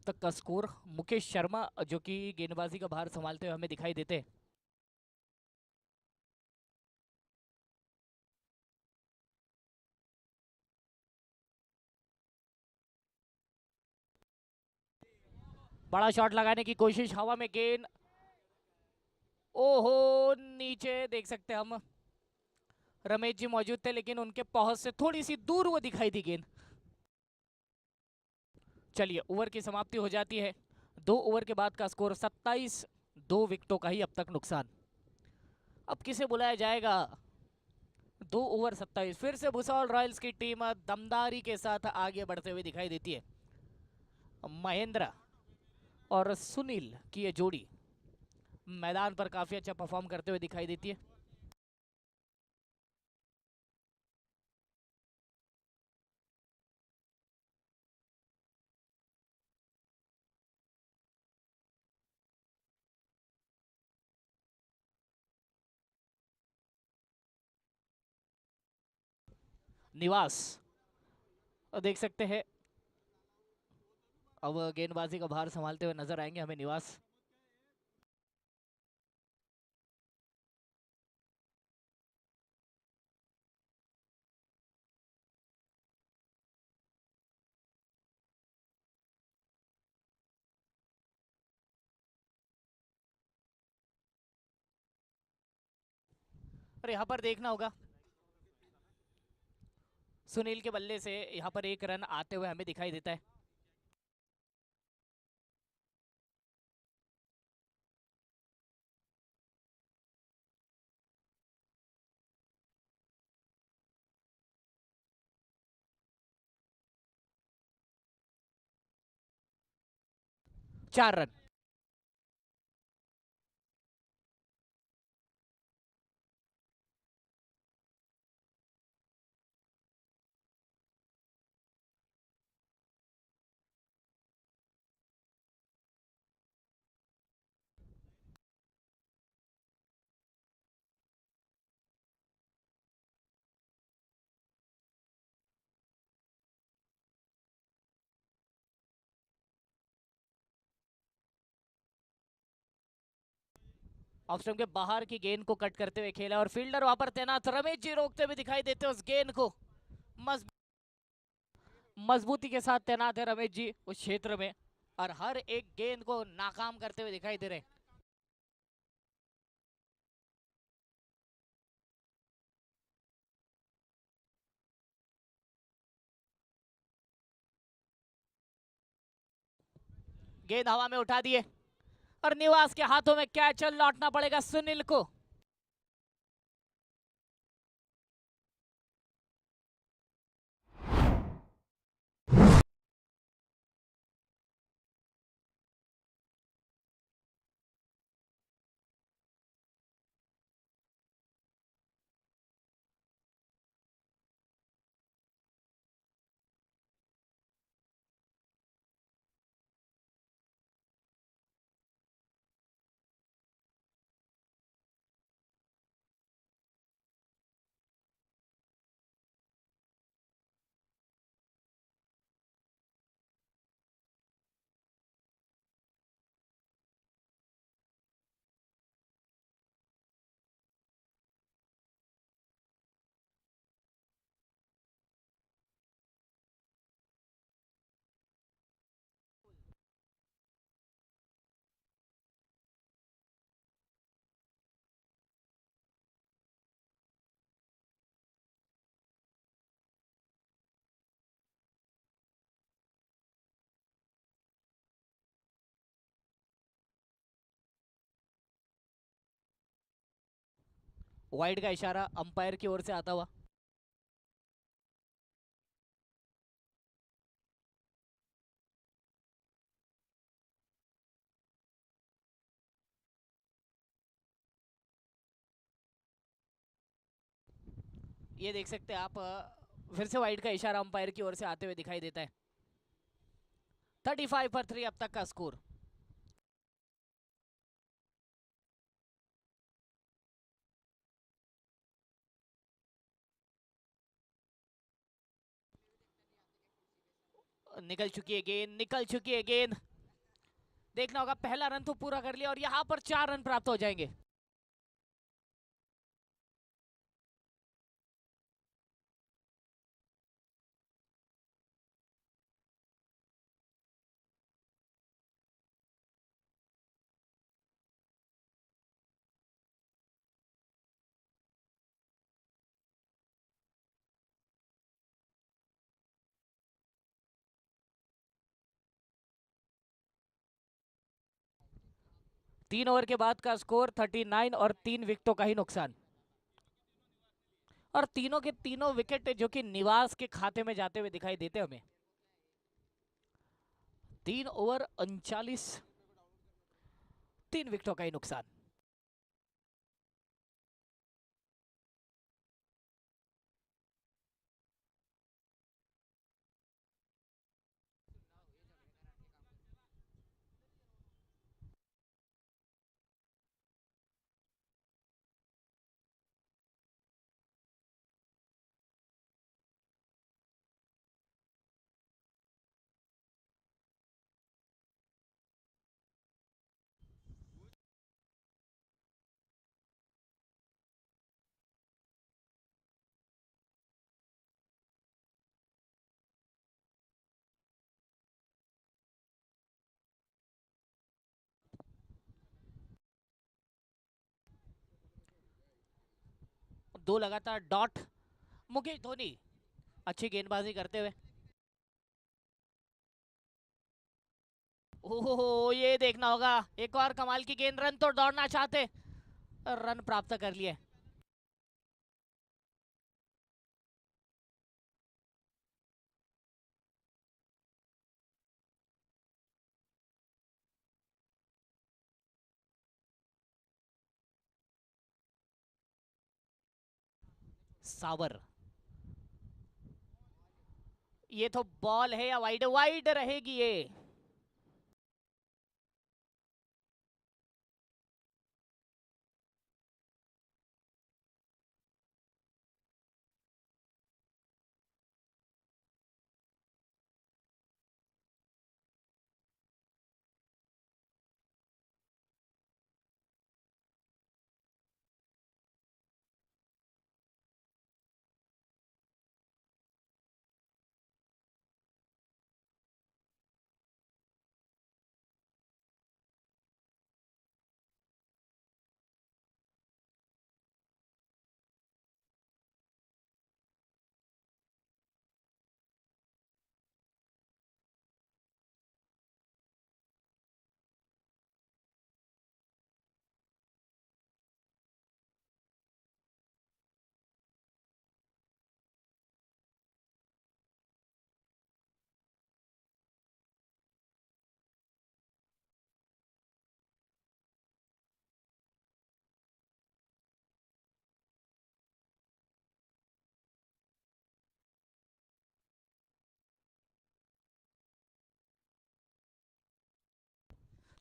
तक का स्कोर। मुकेश शर्मा जो कि गेंदबाजी का भार संभालते हुए हमें दिखाई देते हैं। बड़ा शॉट लगाने की कोशिश, हवा में गेंद, ओहो, नीचे देख सकते हैं हम। रमेश जी मौजूद थे लेकिन उनके पहुंच से थोड़ी सी दूर वो दिखाई दी गेंद। चलिए, ओवर की समाप्ति हो जाती है। 2 ओवर के बाद का स्कोर 27, 2 विकेटों का ही अब तक नुकसान। अब किसे बुलाया जाएगा? 2 ओवर 27, फिर से भुसावल रॉयल्स की टीम दमदारी के साथ आगे बढ़ते हुए दिखाई देती है। महेंद्र और सुनील की ये जोड़ी मैदान पर काफी अच्छा परफॉर्म करते हुए दिखाई देती है। निवास देख सकते हैं, अब गेंदबाजी का भार संभालते हुए नजर आएंगे हमें निवास। और यहाँ पर देखना होगा, सुनील के बल्ले से यहाँ पर एक रन आते हुए हमें दिखाई देता है। चार रन। ऑफ स्टंप के बाहर की गेंद को कट करते हुए खेला और फील्डर वहां पर तैनात, रमेश जी रोकते हुए दिखाई देते हैं उस गेंद को। मजबूती के साथ तैनात है रमेश जी उस क्षेत्र में और हर एक गेंद को नाकाम करते हुए दिखाई दे रहे हैं। गेंद हवा में उठा दिए और निवास के हाथों में कैच लौटना पड़ेगा सुनील को। वाइड का इशारा अंपायर की ओर से आता हुआ। ये देख सकते हैं आप, फिर से वाइड का इशारा अंपायर की ओर से आते हुए दिखाई देता है। 35 पर 3 अब तक का स्कोर। निकल चुकी है गेंद, निकल चुकी है गेंद। देखना होगा, पहला रन तो पूरा कर लिया और यहाँ पर 4 रन प्राप्त हो जाएंगे। तीन ओवर के बाद का स्कोर 39 और 3 विकेटों का ही नुकसान। और तीनों के तीनों विकेट जो कि निवास के खाते में जाते हुए दिखाई देते हमें। 3 ओवर 39, 3 विकेटों का ही नुकसान। दो लगातार डॉट, मुकेश धोनी अच्छी गेंदबाजी करते हुए। ओहो, ये देखना होगा, एक और कमाल की गेंद, रन तो दौड़ना चाहते, रन प्राप्त कर लिए। सावर, ये तो बॉल है या वाइड, वाइड रहेगी ये।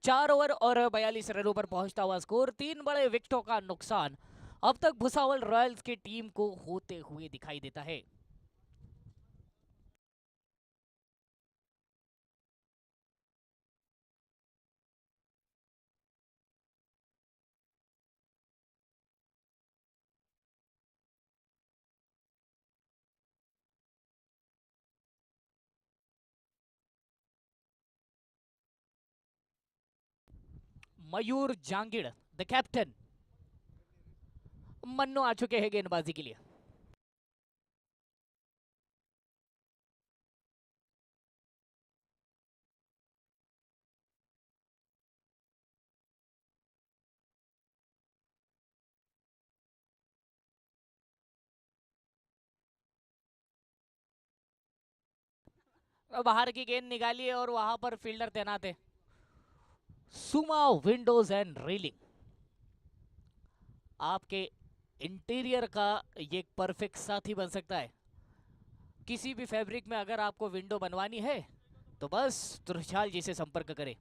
चार ओवर और 42 रनों पर पहुंचता हुआ स्कोर, 3 बड़े विकेटों का नुकसान अब तक भुसावल रॉयल्स की टीम को होते हुए दिखाई देता है। मयूर जांगिड़ द कैप्टन, मन्नो आ चुके हैं गेंदबाजी के लिए। बाहर की गेंद निकाली और वहां पर फील्डर तैनात है। सुमा विंडोज एंड रेलिंग आपके इंटीरियर का ये परफेक्ट साथी बन सकता है। किसी भी फैब्रिक में अगर आपको विंडो बनवानी है तो बस तुरछाल जी से संपर्क करें।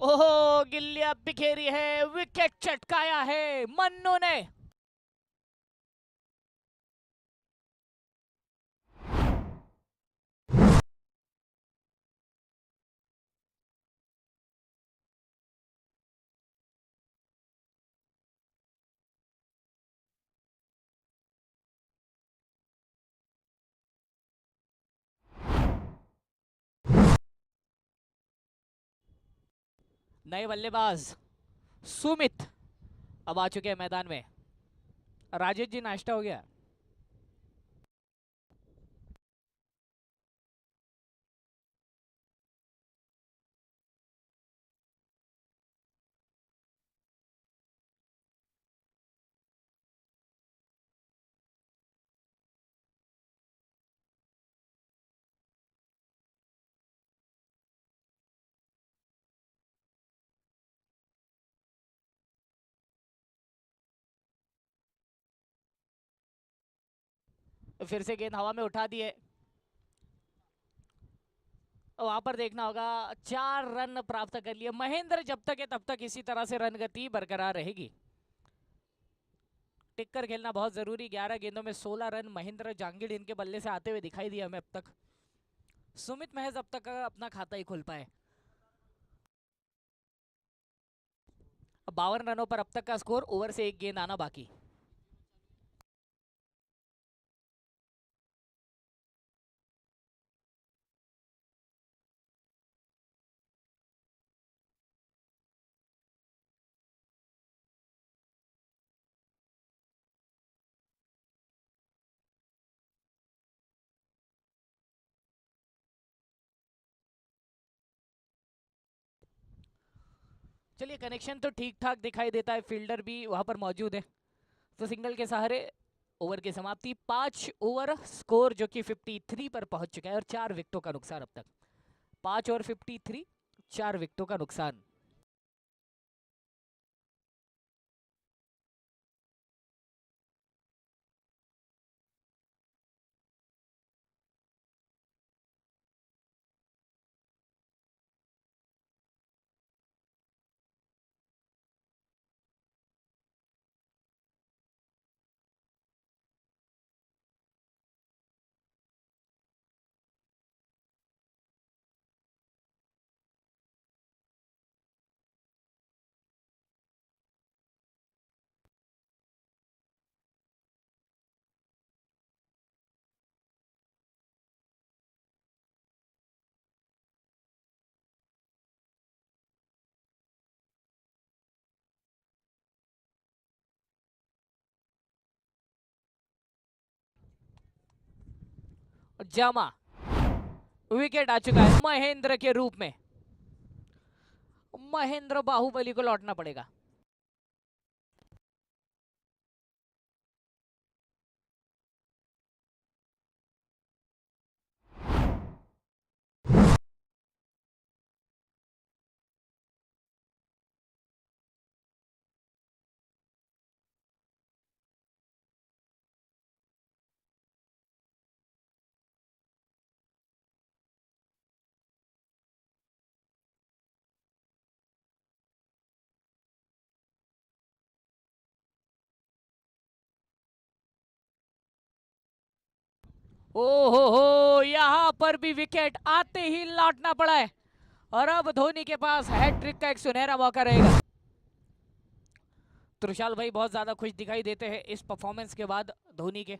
ओहो, गिल्लियां बिखेरी है, विकेट चटकाया है मन्नू ने। नए बल्लेबाज सुमित अब आ चुके हैं मैदान में। राजेश जी, नाश्ता हो गया? फिर से गेंद हवा में उठा दिए। वहां पर देखना होगा, 4 रन प्राप्त कर लिए महेंद्र। जब तक है तब तक इसी तरह से रन गति बरकरार रहेगी। टिक कर खेलना बहुत जरूरी। 11 गेंदों में 16 रन महेंद्र जांगिड़ इनके बल्ले से आते हुए दिखाई दिया हमें अब तक। सुमित महज अब तक अपना खाता ही खोल पाए। 52 रनों पर अब तक का स्कोर, ओवर से एक गेंद आना बाकी। चलिए, कनेक्शन तो ठीक ठाक दिखाई देता है, फील्डर भी वहां पर मौजूद है। तो सिंगल के सहारे ओवर की समाप्ति। 5 ओवर, स्कोर जो कि 53 पर पहुंच चुका है और 4 विकेटों का नुकसान अब तक। 5 और 53, 4 विकेटों का नुकसान। जामा, विकेट आ चुका है महेंद्र के रूप में। महेंद्र बाहुबली को लौटना पड़ेगा। ओ हो, यहां पर भी विकेट आते ही लौटना पड़ा है। और अब धोनी के पास हैट्रिक का एक सुनहरा मौका रहेगा। त्रिशाल भाई बहुत ज्यादा खुश दिखाई देते हैं इस परफॉर्मेंस के बाद धोनी के।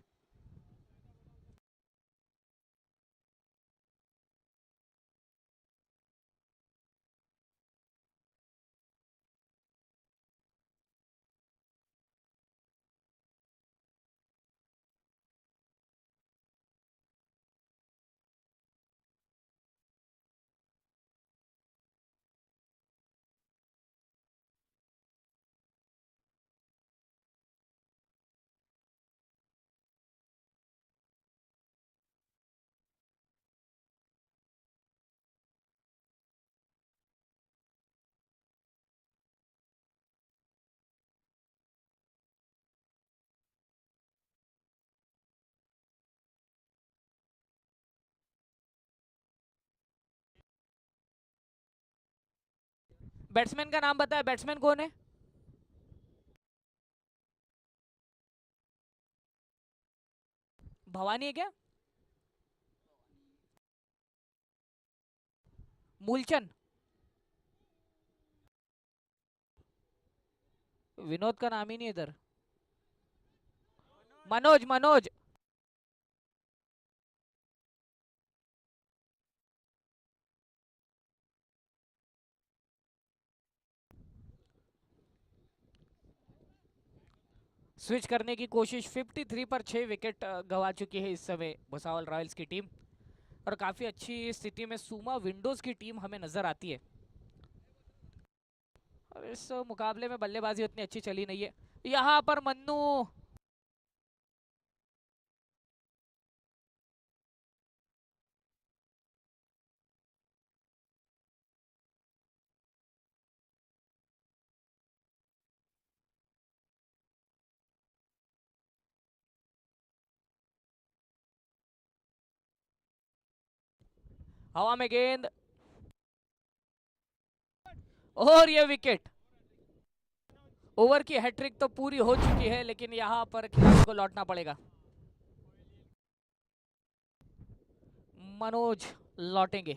बैट्समैन का नाम बताया, बैट्समैन कौन है? भवानी है क्या? मूलचंद? विनोद का नाम ही नहीं है इधर। मनोज, मनोज। स्विच करने की कोशिश, 53 पर 6 विकेट गंवा चुकी है इस समय भुसावल रॉयल्स की टीम। और काफी अच्छी स्थिति में सुमा विंडोज की टीम हमें नजर आती है। और इस मुकाबले में बल्लेबाजी उतनी अच्छी चली नहीं है। यहाँ पर मन्नू, हवा में गेंद, और ये विकेट। ओवर की हैट्रिक तो पूरी हो चुकी है, लेकिन यहाँ पर खिलाड़ी को लौटना पड़ेगा। मनोज लौटेंगे।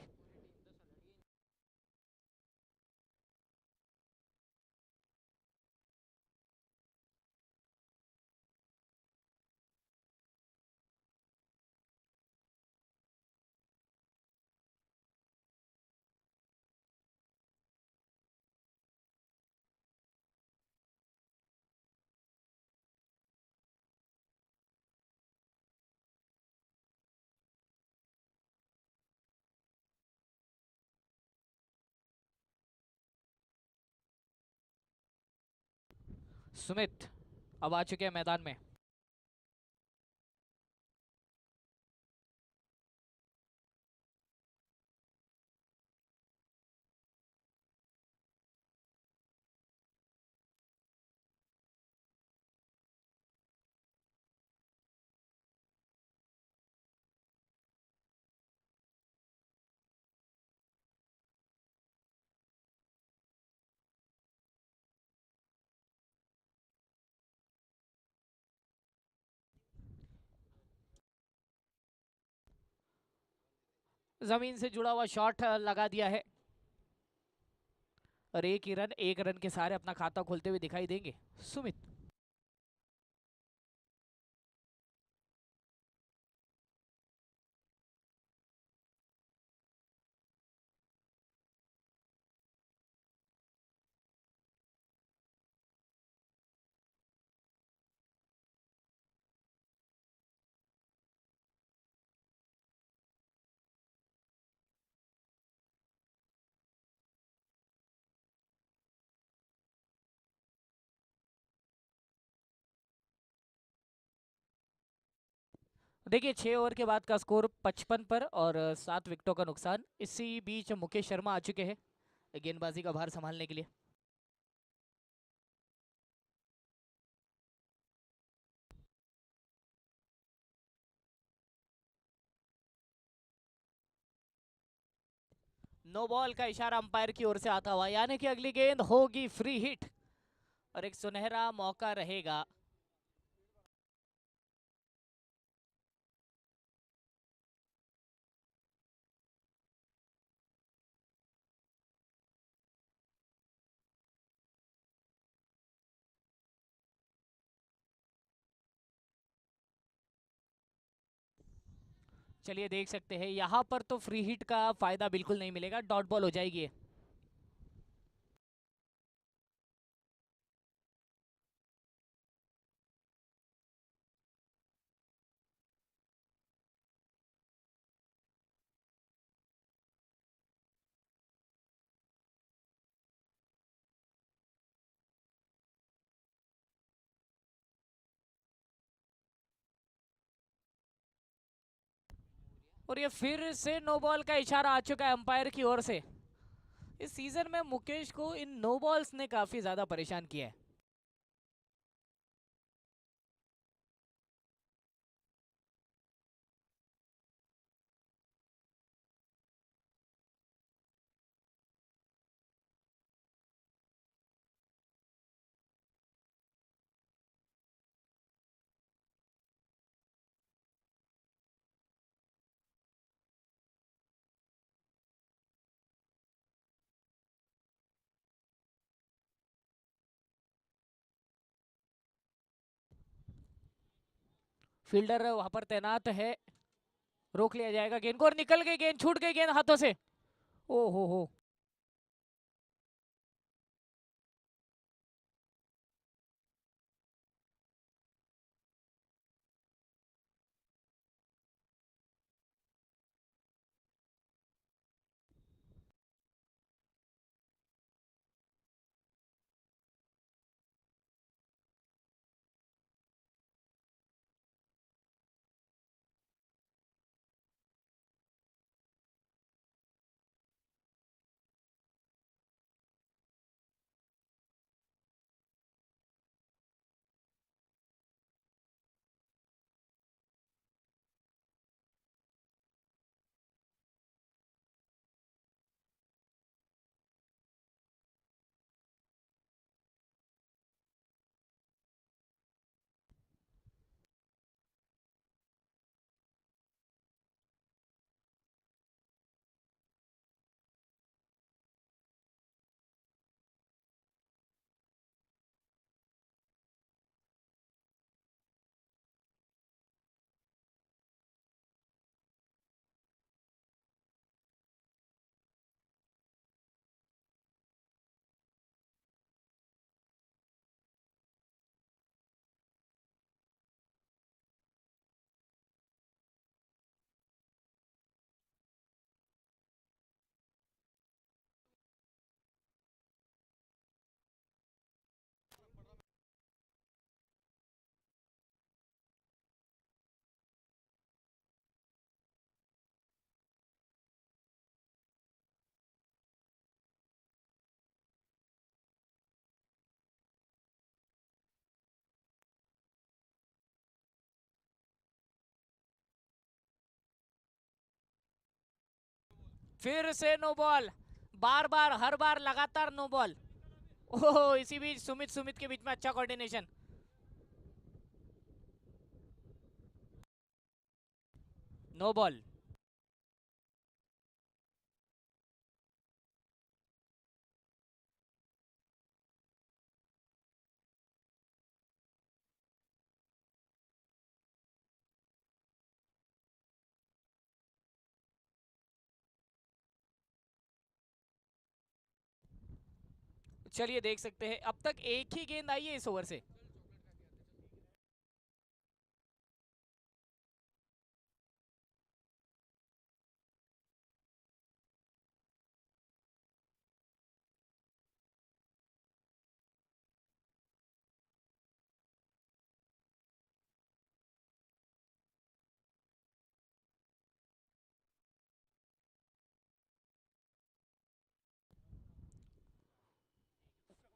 सुमित अब आ चुके हैं मैदान में। जमीन से जुड़ा हुआ शॉट लगा दिया है। और एक ही रन, एक रन के सारे अपना खाता खोलते हुए दिखाई देंगे सुमित। देखिए 6 ओवर के बाद का स्कोर 55 पर और 7 विकेटों का नुकसान। इसी बीच मुकेश शर्मा आ चुके हैं गेंदबाजी का भार संभालने के लिए। नो बॉल का इशारा अंपायर की ओर से आता हुआ, यानी कि अगली गेंद होगी फ्री हिट और एक सुनहरा मौका रहेगा। चलिए देख सकते हैं, यहाँ पर तो फ्री हिट का फायदा बिल्कुल नहीं मिलेगा, डॉट बॉल हो जाएगी। और ये फिर से नो बॉल का इशारा आ चुका है अंपायर की ओर से। इस सीजन में मुकेश को इन नो बॉल्स ने काफी ज्यादा परेशान किया है। फील्डर वहां पर तैनात है, रोक लिया जाएगा गेंद को और निकल गई गेंद, छूट गई गेंद हाथों से। ओ हो। फिर से नो बॉल, बार बार हर बार लगातार नो बॉल। ओह, इसी बीच सुमित सुमित के बीच में अच्छा कोऑर्डिनेशन। No ball. चलिए देख सकते हैं, अब तक एक ही गेंद आई है इस ओवर से।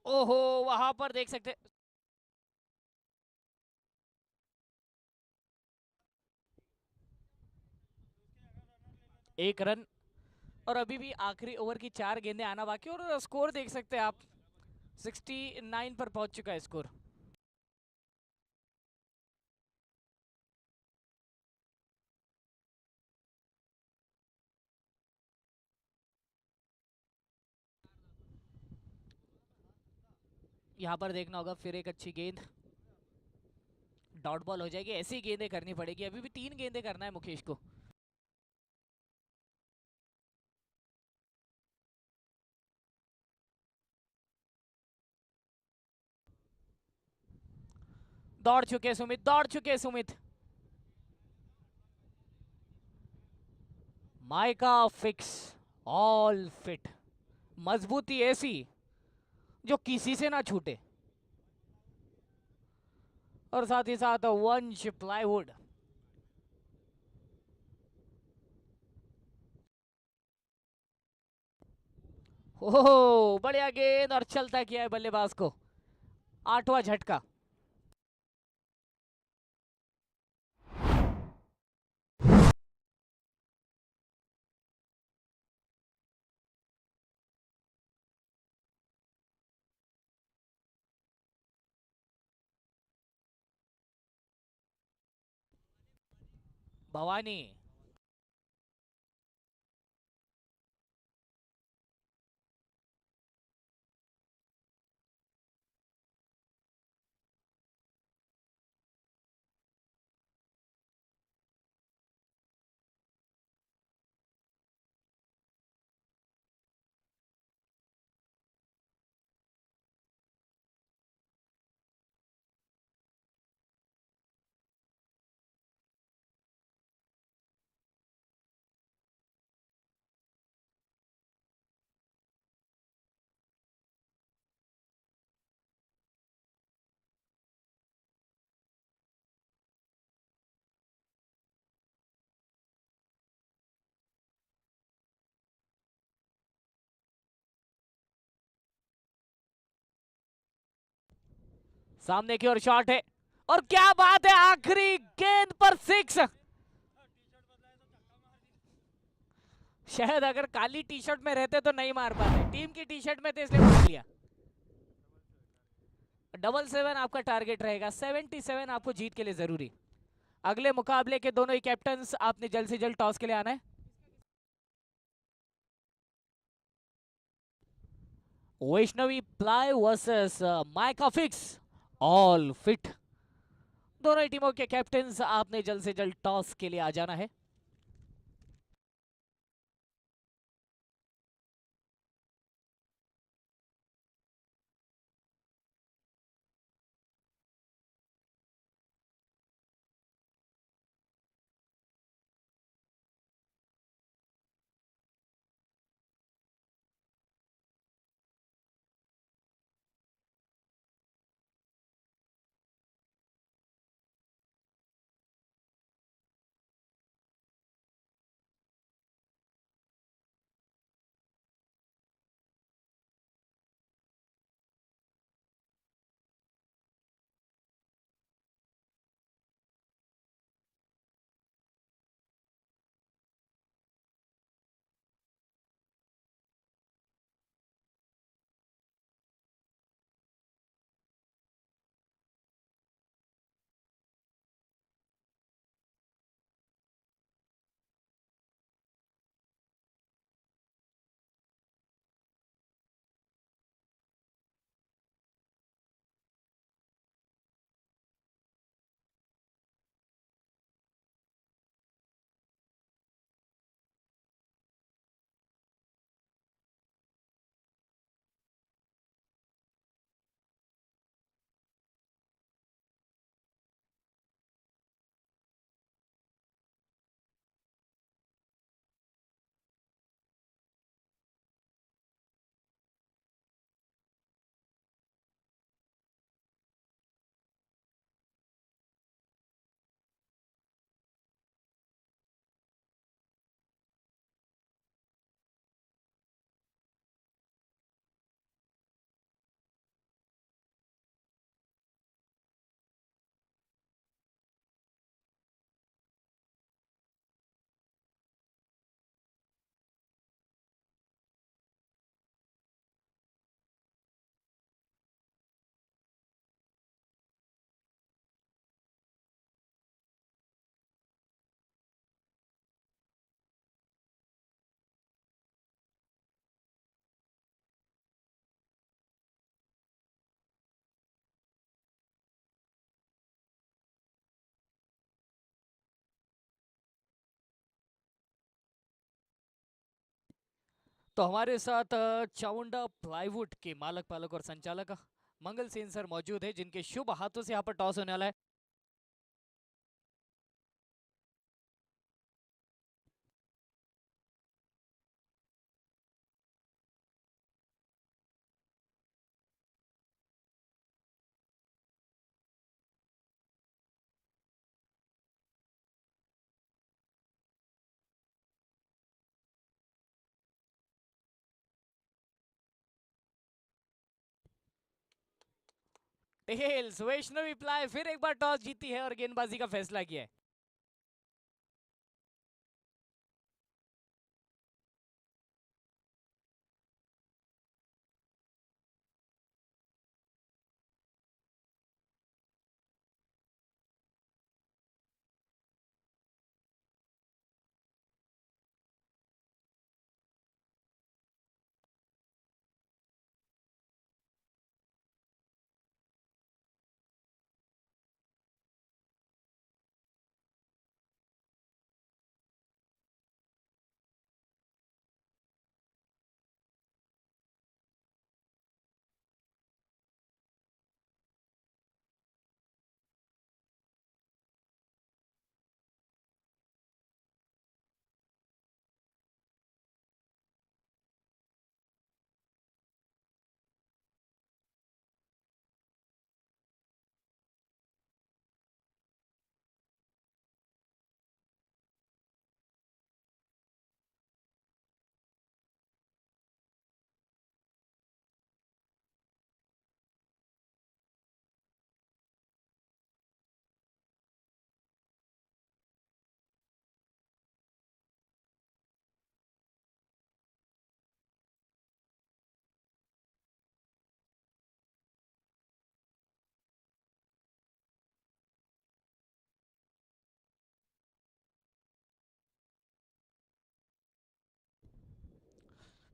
ओहो, वहां पर देख सकते, एक रन। और अभी भी आखिरी ओवर की 4 गेंदें आना बाकी, और स्कोर देख सकते हैं आप, 69 पर पहुंच चुका है स्कोर। यहाँ पर देखना होगा फिर एक अच्छी गेंद, डॉट बॉल हो जाएगी। ऐसी गेंदें करनी पड़ेगी, अभी भी 3 गेंदें करना है मुकेश को। दौड़ चुके सुमित, दौड़ चुके Sumit. Mica fix, all fit, मजबूती ऐसी जो किसी से ना छूटे, और साथ ही साथ वंश प्लाईवुड। ओह, बढ़िया गेंद और चलता किया है बल्लेबाज को, 8वां झटका। भवानी, सामने की ओर शॉट है और क्या बात है, आखिरी गेंद पर सिक्स। शायद अगर काली टी शर्ट में रहते तो नहीं मार पाते, टीम की टी शर्ट में थे इसलिए मार लिया। 777 आपका टारगेट रहेगा, 77 आपको जीत के लिए जरूरी। अगले मुकाबले के दोनों ही कैप्टन्स आपने जल्द से जल्द टॉस के लिए आना है। Vaishnavi ply versus mica fix, all fit. दोनों ही टीमों के कैप्टन्स आपने जल्द से जल्द टॉस के लिए आ जाना है। तो हमारे साथ चामुंडा प्लाईवुड के मालक पालक और संचालक मंगल सेन सर मौजूद है, जिनके शुभ हाथों से यहाँ पर टॉस होने वाला है। टेल्स, वैष्णवी प्लाई फिर एक बार टॉस जीती है और गेंदबाजी का फैसला किया है।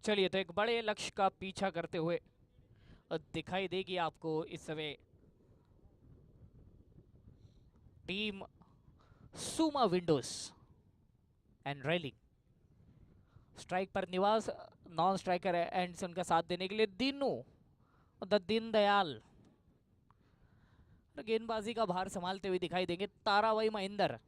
चलिए, तो एक बड़े लक्ष्य का पीछा करते हुए दिखाई देगी आपको इस समय टीम सुमा विंडोज एंड रेलिंग। स्ट्राइक पर निवास, नॉन स्ट्राइकर एंड से उनका साथ देने के लिए दीनू द दीन दयाल। गेंदबाजी का भार संभालते हुए दिखाई देंगे ताराबाई महेंद्र।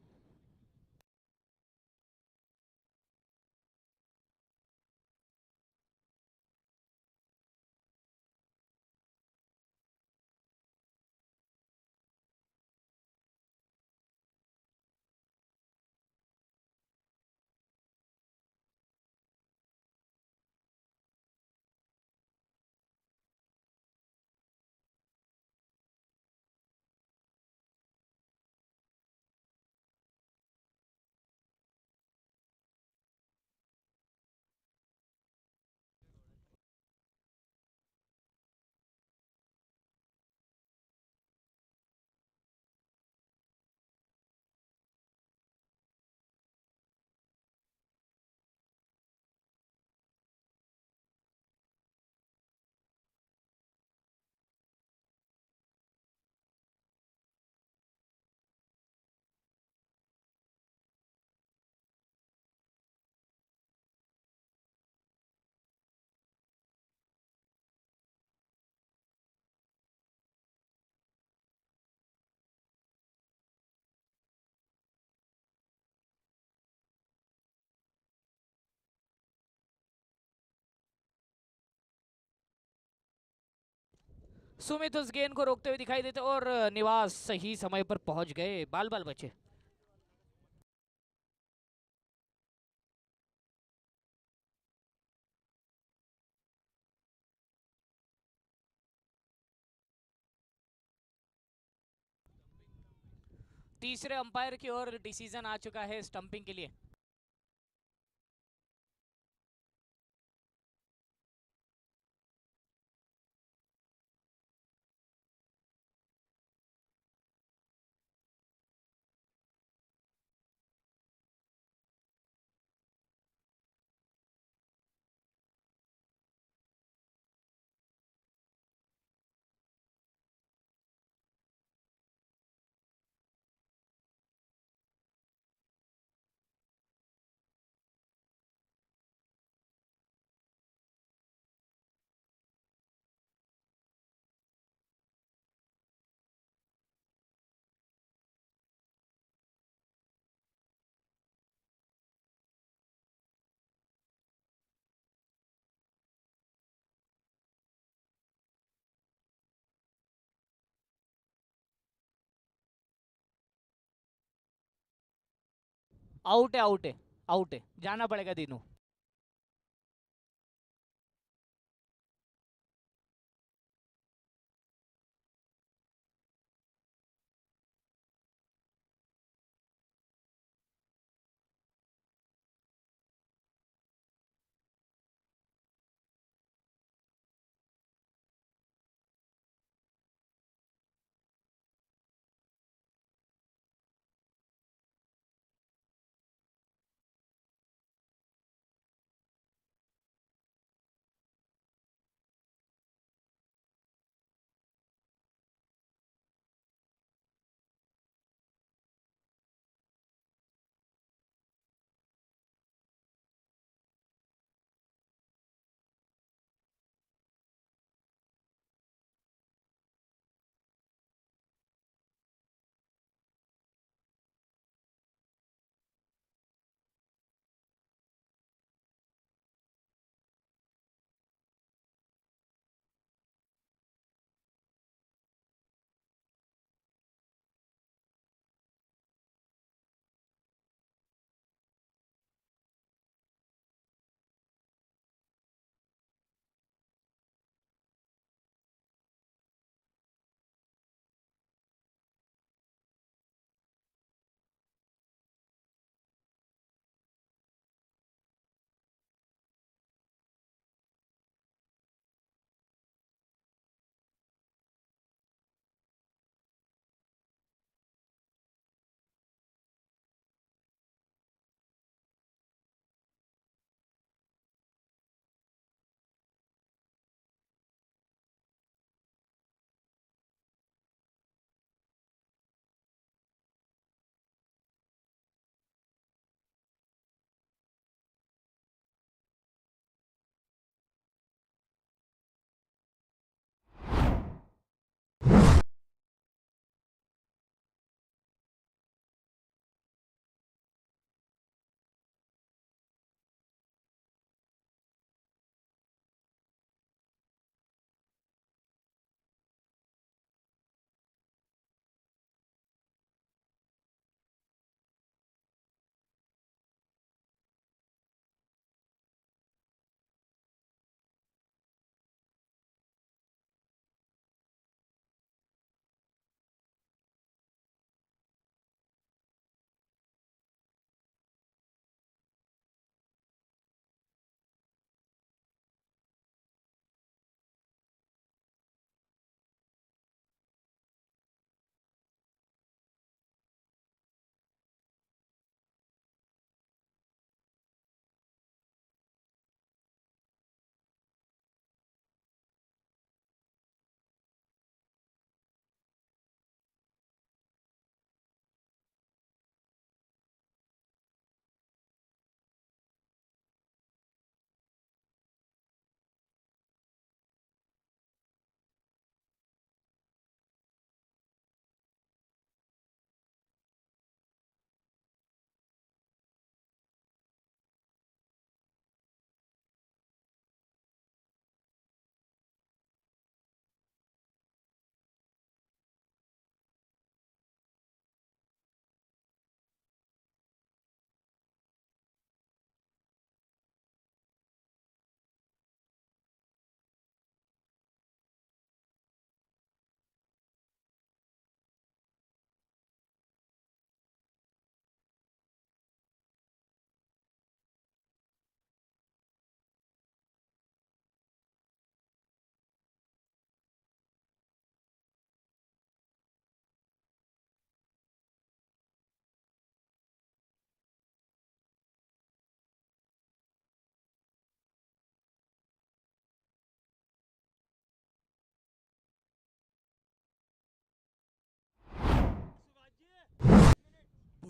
सुमित उस गेंद को रोकते हुए दिखाई देते और निवास सही समय पर पहुंच गए। बाल बाल बचे। तीसरे अंपायर की ओर डिसीजन आ चुका है स्टंपिंग के लिए। आउट है, आउट है, आउट है, जाना पड़ेगा दीनू।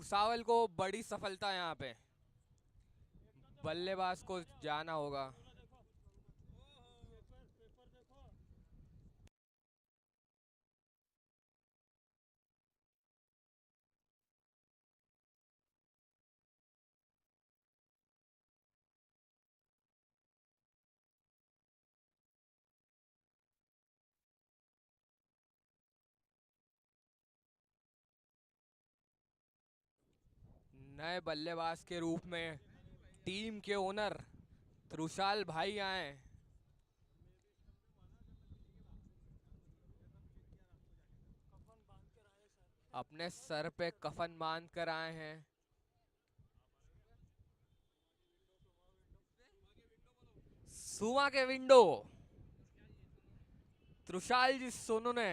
भुसावल को बड़ी सफलता यहाँ पे, बल्लेबाज को जाना होगा। नए बल्लेबाज के रूप में टीम के ओनर त्रुशाल भाई आए। अपने सर पे कफन बांध कर आए हैं। सुमा के विंडो त्रुशाल जी सोनू ने।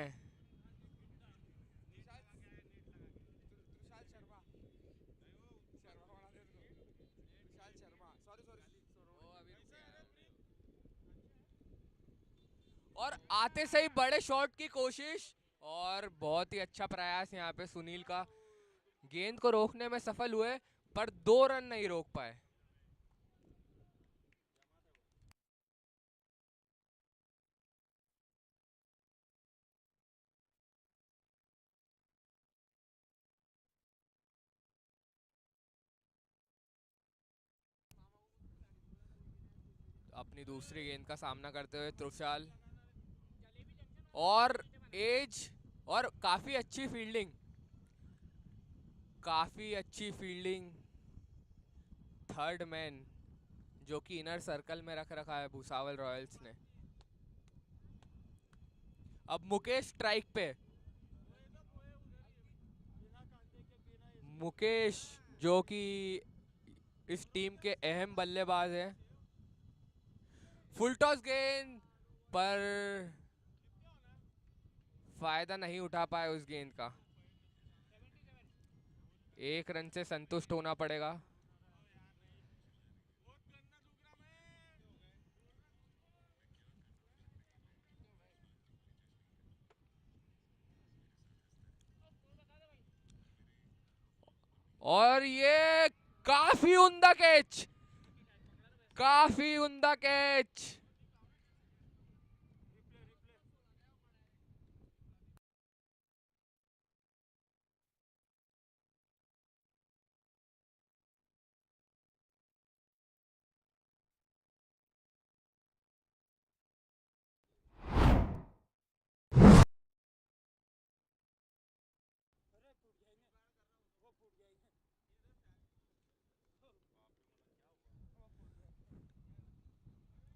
और आते से ही बड़े शॉट की कोशिश, और बहुत ही अच्छा प्रयास यहाँ पे सुनील का। गेंद को रोकने में सफल हुए पर 2 रन नहीं रोक पाए। अपनी दूसरी गेंद का सामना करते हुए त्रुशाल, और एज, और काफी अच्छी फील्डिंग, काफी अच्छी फील्डिंग। थर्ड मैन जो कि इनर सर्कल में रख रखा है भुसावल रॉयल्स ने। अब मुकेश स्ट्राइक पे। मुकेश जो कि इस टीम के अहम बल्लेबाज हैं। फुल टॉस गेंद पर फायदा नहीं उठा पाए उस गेंद का। 1 रन से संतुष्ट होना पड़ेगा। और ये काफी उम्दा कैच, काफी उम्दा कैच।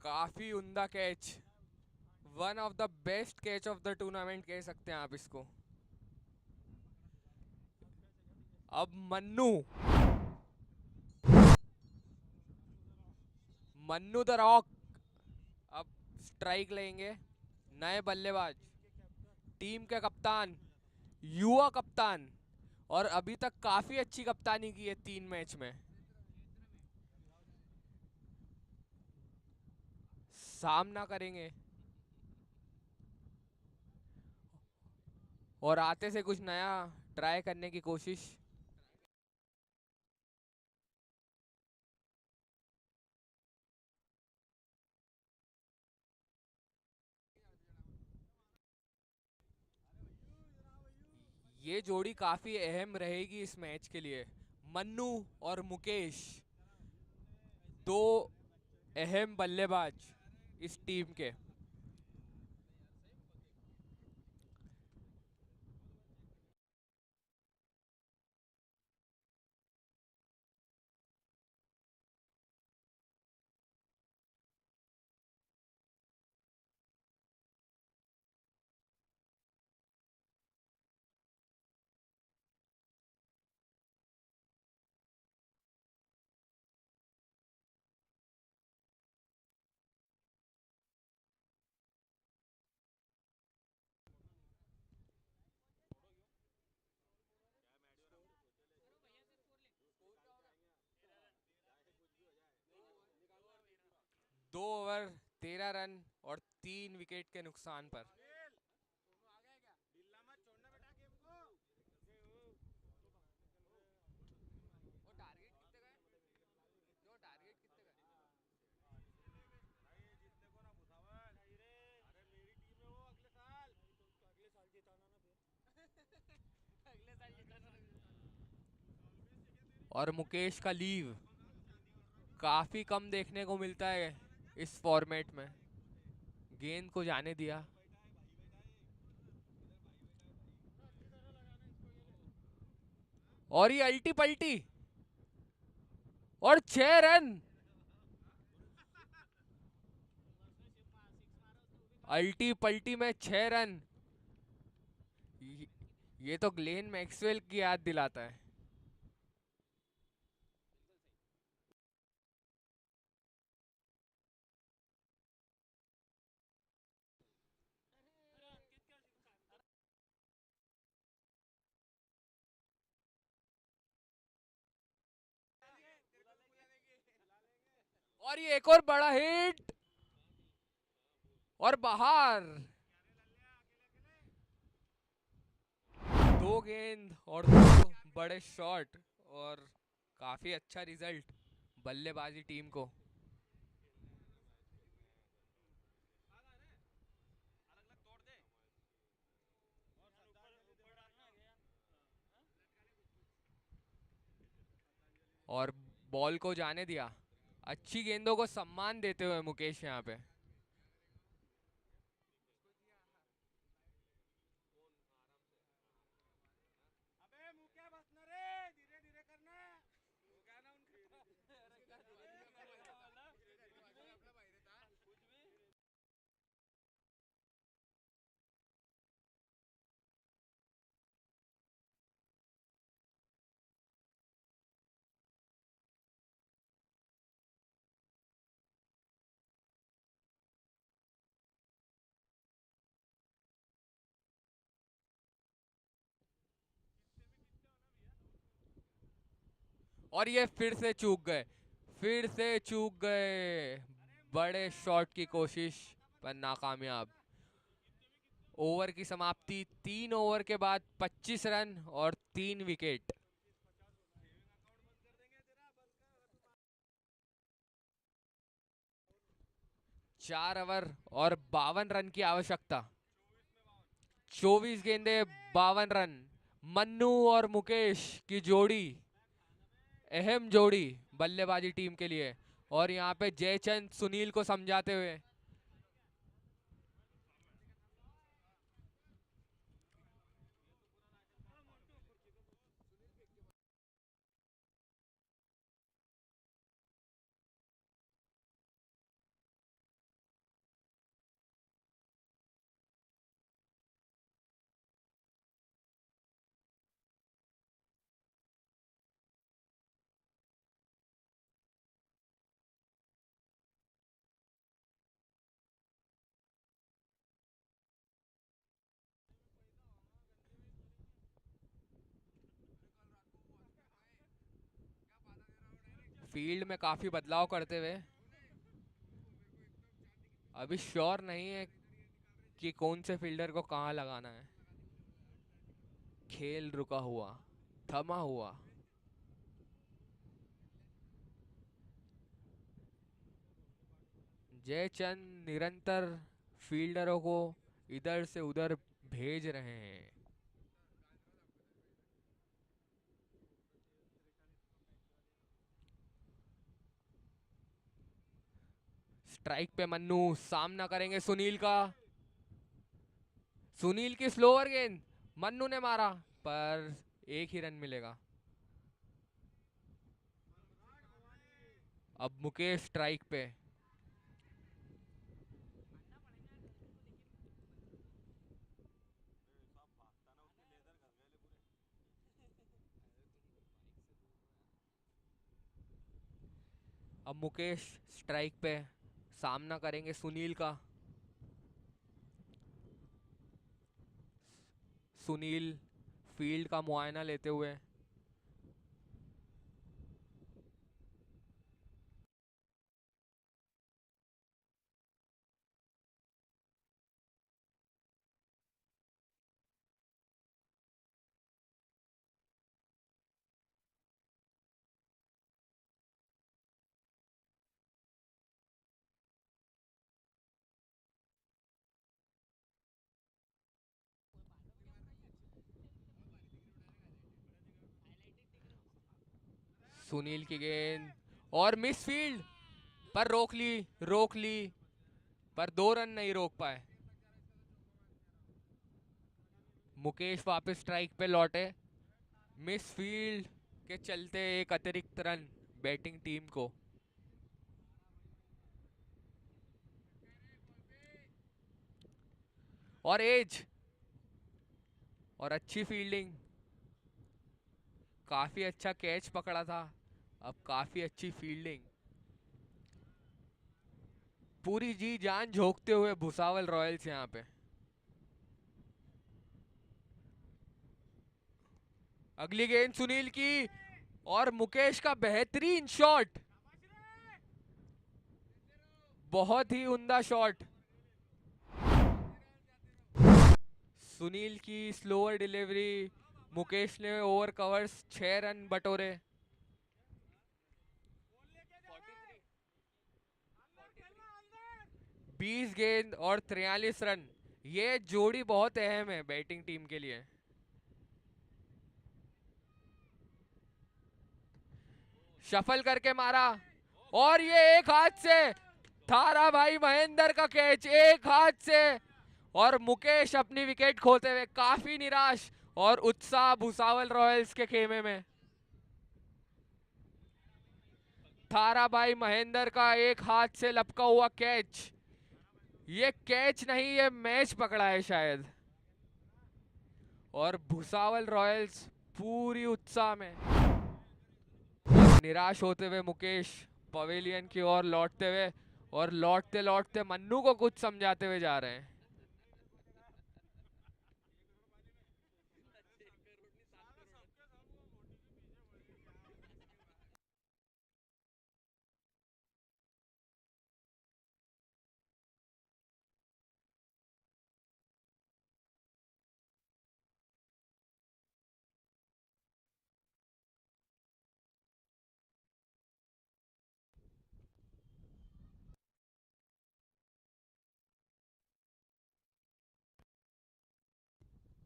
काफी उम्दा catch, one of the best catch of the tournament कह सकते हैं आप इसको। अब मन्नू, मन्नू द रॉक अब स्ट्राइक लेंगे। नए बल्लेबाज, टीम के कप्तान, युवा कप्तान, और अभी तक काफी अच्छी कप्तानी की है 3 मैच में। सामना करेंगे और आते से कुछ नया ट्राई करने की कोशिश। ये जोड़ी काफी अहम रहेगी इस मैच के लिए। मन्नू और मुकेश, दो अहम बल्लेबाज इस टीम के। दो ओवर 13 रन और 3 विकेट के नुकसान पर। और मुकेश का लीव काफी कम देखने को मिलता है इस फॉर्मेट में। गेंद को जाने दिया। और ये अल्टी पल्टी और 6 रन। अल्टी पल्टी में 6 रन। ये ये तो ग्लेन मैक्सवेल की याद दिलाता है। और ये एक और बड़ा हिट और बाहर। 2 गेंद और 2 बड़े शॉट और काफी अच्छा रिजल्ट बल्लेबाजी टीम को। और बॉल को जाने दिया। अच्छी गेंदों को सम्मान देते हुए मुकेश यहाँ पे। और ये फिर से चूक गए। फिर से चूक गए। बड़े शॉट की कोशिश पर नाकामयाब। ओवर की समाप्ति 3 ओवर के बाद 25 रन और 3 विकेट। 4 ओवर और 52 रन की आवश्यकता। 24 गेंदे 52 रन। मन्नू और मुकेश की जोड़ी अहम जोड़ी बल्लेबाजी टीम के लिए। और यहाँ पे जयचंद सुनील को समझाते हुए। फील्ड में काफी बदलाव करते हुए। अभी श्योर नहीं है कि कौन से फील्डर को कहाँ लगाना है। खेल रुका हुआ, थमा हुआ। जयचंद निरंतर फील्डरों को इधर से उधर भेज रहे हैं। स्ट्राइक पे मन्नू सामना करेंगे सुनील का। सुनील की स्लोअर गेंद मन्नू ने मारा पर एक ही रन मिलेगा। अब मुकेश स्ट्राइक पे। अब मुकेश स्ट्राइक पे सामना करेंगे सुनील का। सुनील फील्ड का मुआयना लेते हुए। सुनील की गेंद और मिस फील्ड, पर रोक ली, पर 2 रन नहीं रोक पाए। मुकेश वापस स्ट्राइक पे लौटे, मिस फील्ड के चलते एक अतिरिक्त रन बैटिंग टीम को। और एज और अच्छी फील्डिंग, काफी अच्छा कैच पकड़ा था, अब काफी अच्छी फील्डिंग, पूरी जी जान झोंकते हुए भुसावल रॉयल्स यहाँ पे। अगली गेंद सुनील की और मुकेश का बेहतरीन शॉट, बहुत ही उम्दा शॉट। सुनील की स्लोअर डिलीवरी, मुकेश ने ओवर कवर्स 6 रन बटोरे। 20 गेंद और 43 रन, ये जोड़ी बहुत अहम है बैटिंग टीम के लिए। शफल करके मारा और ये एक हाथ से थारा भाई महेंद्र का कैच, एक हाथ से, और मुकेश अपनी विकेट खोते हुए काफी निराश और उत्साह भुसावल रॉयल्स के खेमे में। थारा भाई महेंद्र का एक हाथ से लपका हुआ कैच, ये कैच नहीं ये मैच पकड़ा है शायद। और भुसावल रॉयल्स पूरी उत्साह में, निराश होते हुए मुकेश पवेलियन की ओर लौटते हुए और लौटते लौटते मन्नू को कुछ समझाते हुए जा रहे हैं।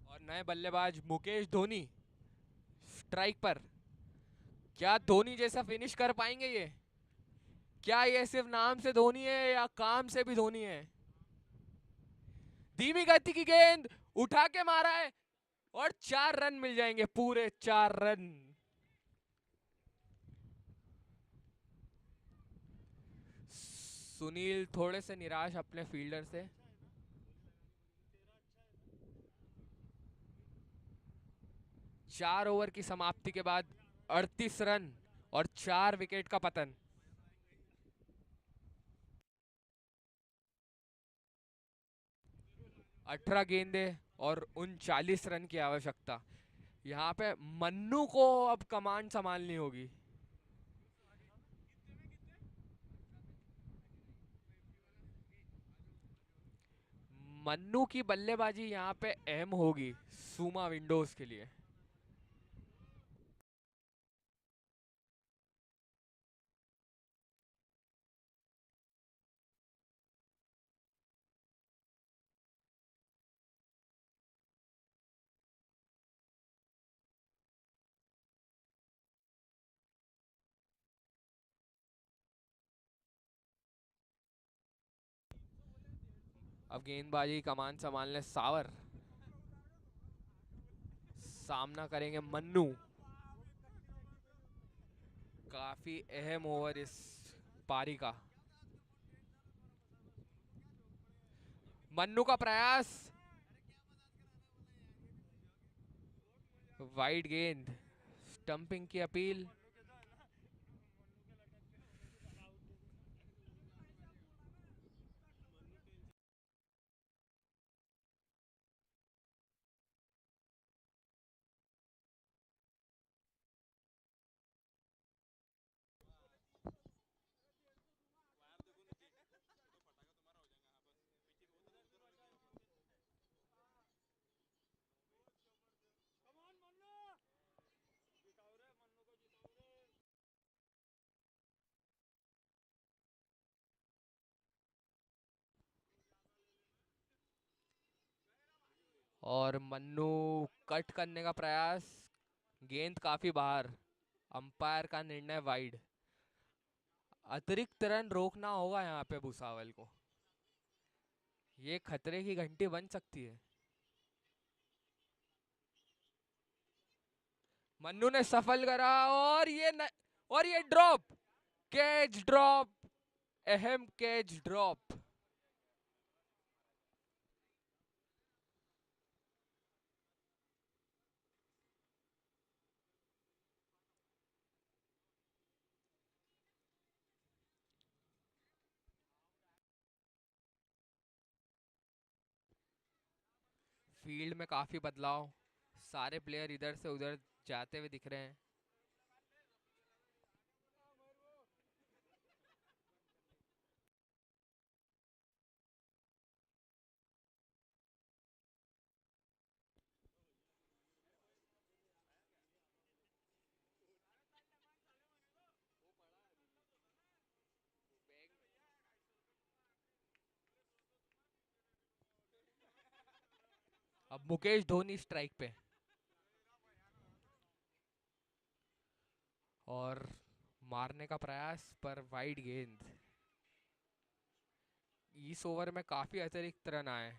और नए बल्लेबाज मुकेश धोनी स्ट्राइक पर, क्या धोनी जैसा फिनिश कर पाएंगे ये? क्या ये सिर्फ नाम से धोनी है या काम से भी धोनी है? धीमी गति की गेंद उठा के मारा है और 4 रन मिल जाएंगे, पूरे 4 रन। सुनील थोड़े से निराश अपने फील्डर से। 4 ओवर की समाप्ति के बाद 38 रन और 4 विकेट का पतन। अठारह गेंदे और 39 रन की आवश्यकता। यहाँ पे मन्नू को अब कमान संभालनी होगी। मन्नू की बल्लेबाजी यहाँ पे अहम होगी सुमा विंडोज के लिए। अब गेंदबाजी कमान संभालने सावर, सामना करेंगे मन्नू। काफी अहम ओवर इस पारी का। मन्नू का प्रयास, वाइड गेंद, स्टंपिंग की अपील। और मन्नू कट करने का प्रयास, गेंद काफी बाहर, अंपायर का निर्णय वाइड। अतिरिक्त रन रोकना होगा यहाँ पे भुसावल को, ये खतरे की घंटी बन सकती है। मन्नू ने सफल करा और ये ड्रॉप, कैच ड्रॉप, अहम कैच ड्रॉप। फील्ड में काफी बदलाव, सारे प्लेयर इधर से उधर जाते हुए दिख रहे हैं। अब मुकेश धोनी स्ट्राइक पे और मारने का प्रयास पर वाइड गेंद। इस ओवर में काफी अतिरिक्त रन आए।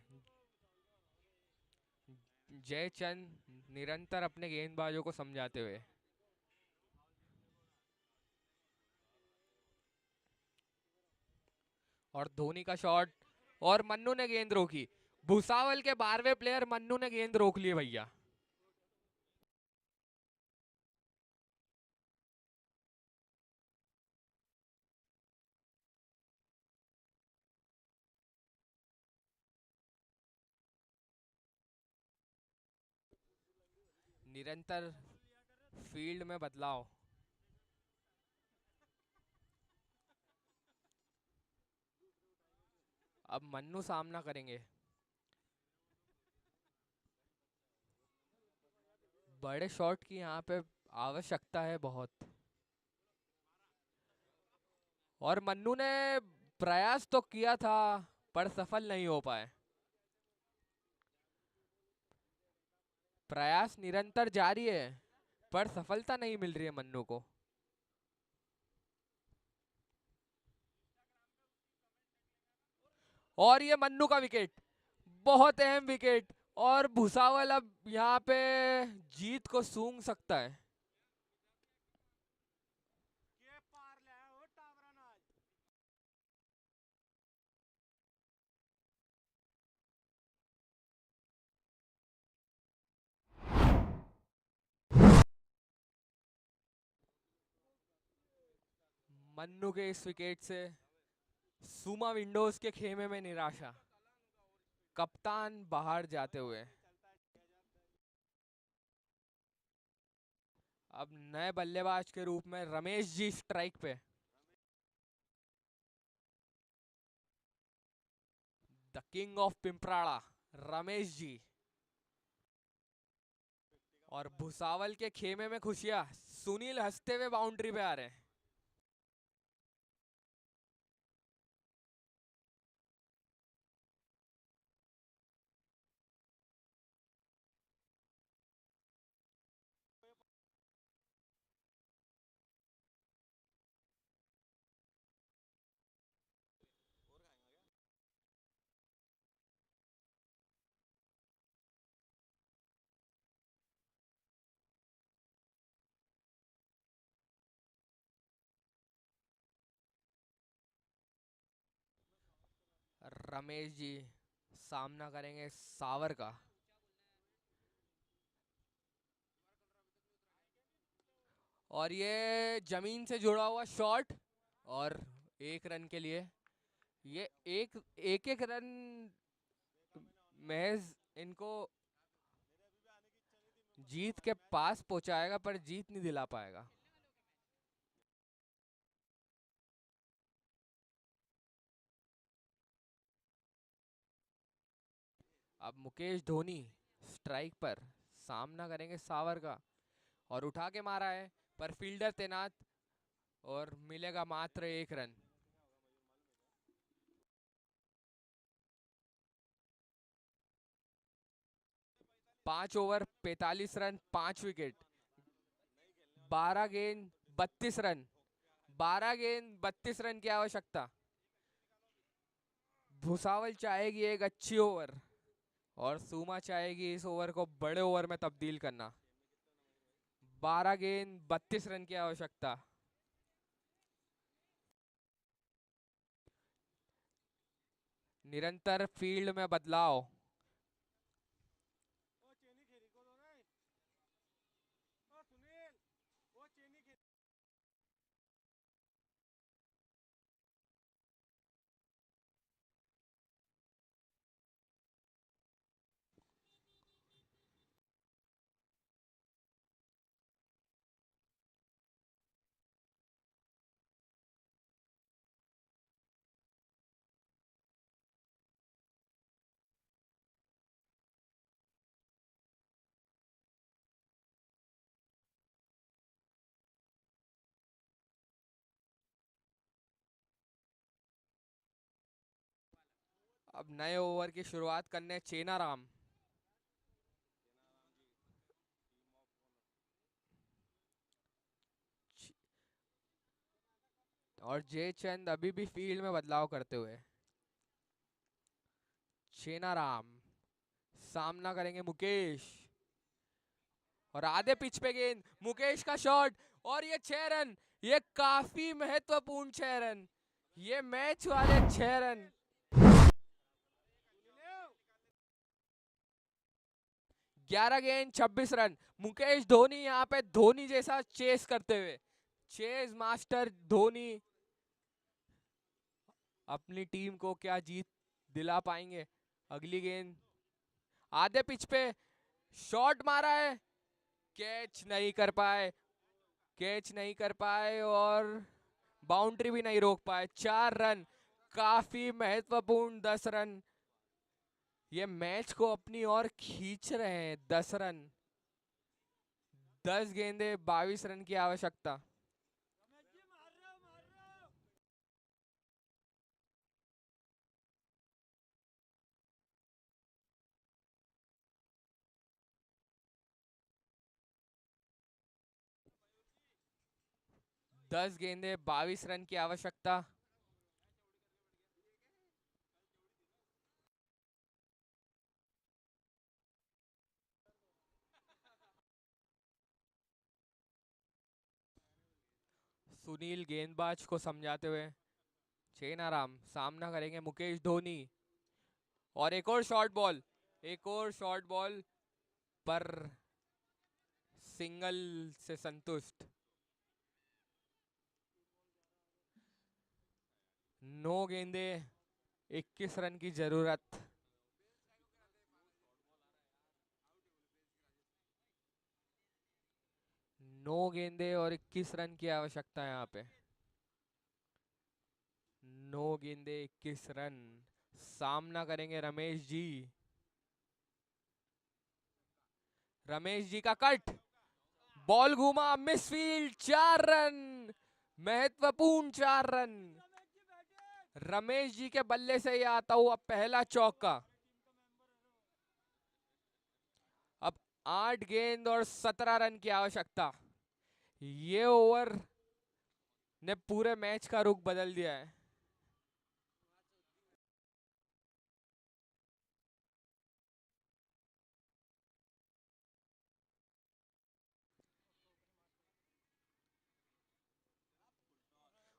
जयचंद निरंतर अपने गेंदबाजों को समझाते हुए। और धोनी का शॉट और मन्नू ने गेंद रोकी। भुसावल के 12वें प्लेयर मन्नू ने गेंद रोक लिए भैया। निरंतर फील्ड में बदलाव। अब मन्नू सामना करेंगे। बड़े शॉट की यहाँ पे आवश्यकता है बहुत। और मन्नू ने प्रयास तो किया था पर सफल नहीं हो पाए। प्रयास निरंतर जारी है पर सफलता नहीं मिल रही है मन्नू को। और ये मन्नू का विकेट, बहुत अहम विकेट। और भुसावल अब यहाँ पे जीत को सूंघ सकता है। मन्नू के इस विकेट से सुमा विंडोज के खेमे में निराशा, कप्तान बाहर जाते हुए। अब नए बल्लेबाज के रूप में रमेश जी स्ट्राइक पे। The king of पिंपराड़ा Ramesh ji. और भुसावल के खेमे में खुशियां, सुनील हंसते हुए बाउंड्री पे आ रहे हैं। रमेश जी सामना करेंगे सावर का। और ये जमीन से जुड़ा हुआ शॉट और 1 रन के लिए। ये एक रन महज इनको जीत के पास पहुंचाएगा पर जीत नहीं दिला पाएगा। अब मुकेश धोनी स्ट्राइक पर सामना करेंगे सावर का। और उठा के मारा है पर फील्डर तैनात और मिलेगा मात्र 1 रन। 5 over 45 run 5 wicket. 12 गेंद 32 रन, 12 गेंद 32 रन की आवश्यकता। भुसावल चाहेगी एक अच्छी ओवर और सुमा चाहेगी इस ओवर को बड़े ओवर में तब्दील करना। 12 गेंद 32 रन की आवश्यकता। निरंतर फील्ड में बदलाव। अब नए ओवर की शुरुआत करने चेनाराम। और जयचंद अभी भी फील्ड में बदलाव करते हुए। चेनाराम सामना करेंगे मुकेश और आधे पिच पे गेंद, मुकेश का शॉट और ये 6 रन। ये काफी महत्वपूर्ण 6 रन, ये मैच वाले 6 रन। 11 गेंद 26 रन। मुकेश धोनी यहाँ पे धोनी जैसा चेस करते हुए, चेस मास्टर धोनी अपनी टीम को क्या जीत दिला पाएंगे। अगली गेंद आधे पिच पे शॉट मारा है, कैच नहीं कर पाए, कैच नहीं कर पाए और बाउंड्री भी नहीं रोक पाए। 4 रन, काफी महत्वपूर्ण 10 रन। ये मैच को अपनी ओर खींच रहे हैं। 10 रन, 10 गेंदे 22 रन की आवश्यकता। दस गेंदे 22 रन की आवश्यकता। सुनील गेंदबाज को समझाते हुए। चेनाराम सामना करेंगे मुकेश धोनी और एक और शॉर्ट बॉल, एक और शॉर्ट बॉल पर सिंगल से संतुष्ट। 9 गेंदे 21 रन की जरूरत। नौ गेंदे और 21 रन की आवश्यकता है यहाँ पे। 9 गेंदे 21 रन। सामना करेंगे रमेश जी। रमेश जी का कट, बॉल घूमा, मिसफील्ड, 4 रन, महत्वपूर्ण 4 रन। रमेश जी के बल्ले से ही आता हुआ पहला चौका। अब 8 गेंद और 17 रन की आवश्यकता। ये ओवर ने पूरे मैच का रुख बदल दिया है।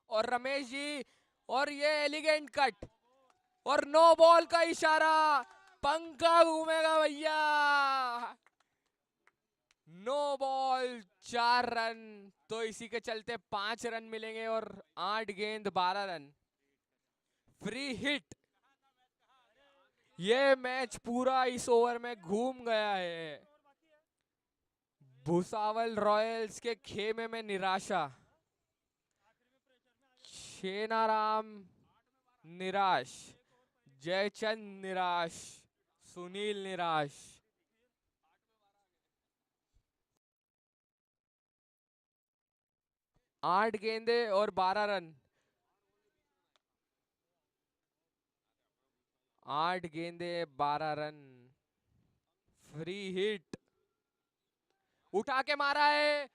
और रमेश जी और ये एलिगेंट कट और नो बॉल का इशारा, पंखा घूमेगा भैया। नो बॉल, 4 रन, तो इसी के चलते 5 रन मिलेंगे और 8 गेंद 12 रन। Free hit. ये मैच पूरा इस ओवर में घूम गया है। भुसावल रॉयल्स के खेमे में निराशा। चेनाराम निराश, जयचंद निराश, सुनील निराश। 8 गेंदे और 12 रन। 8 गेंदे 12 रन। फ्री हिट, उठा के मारा है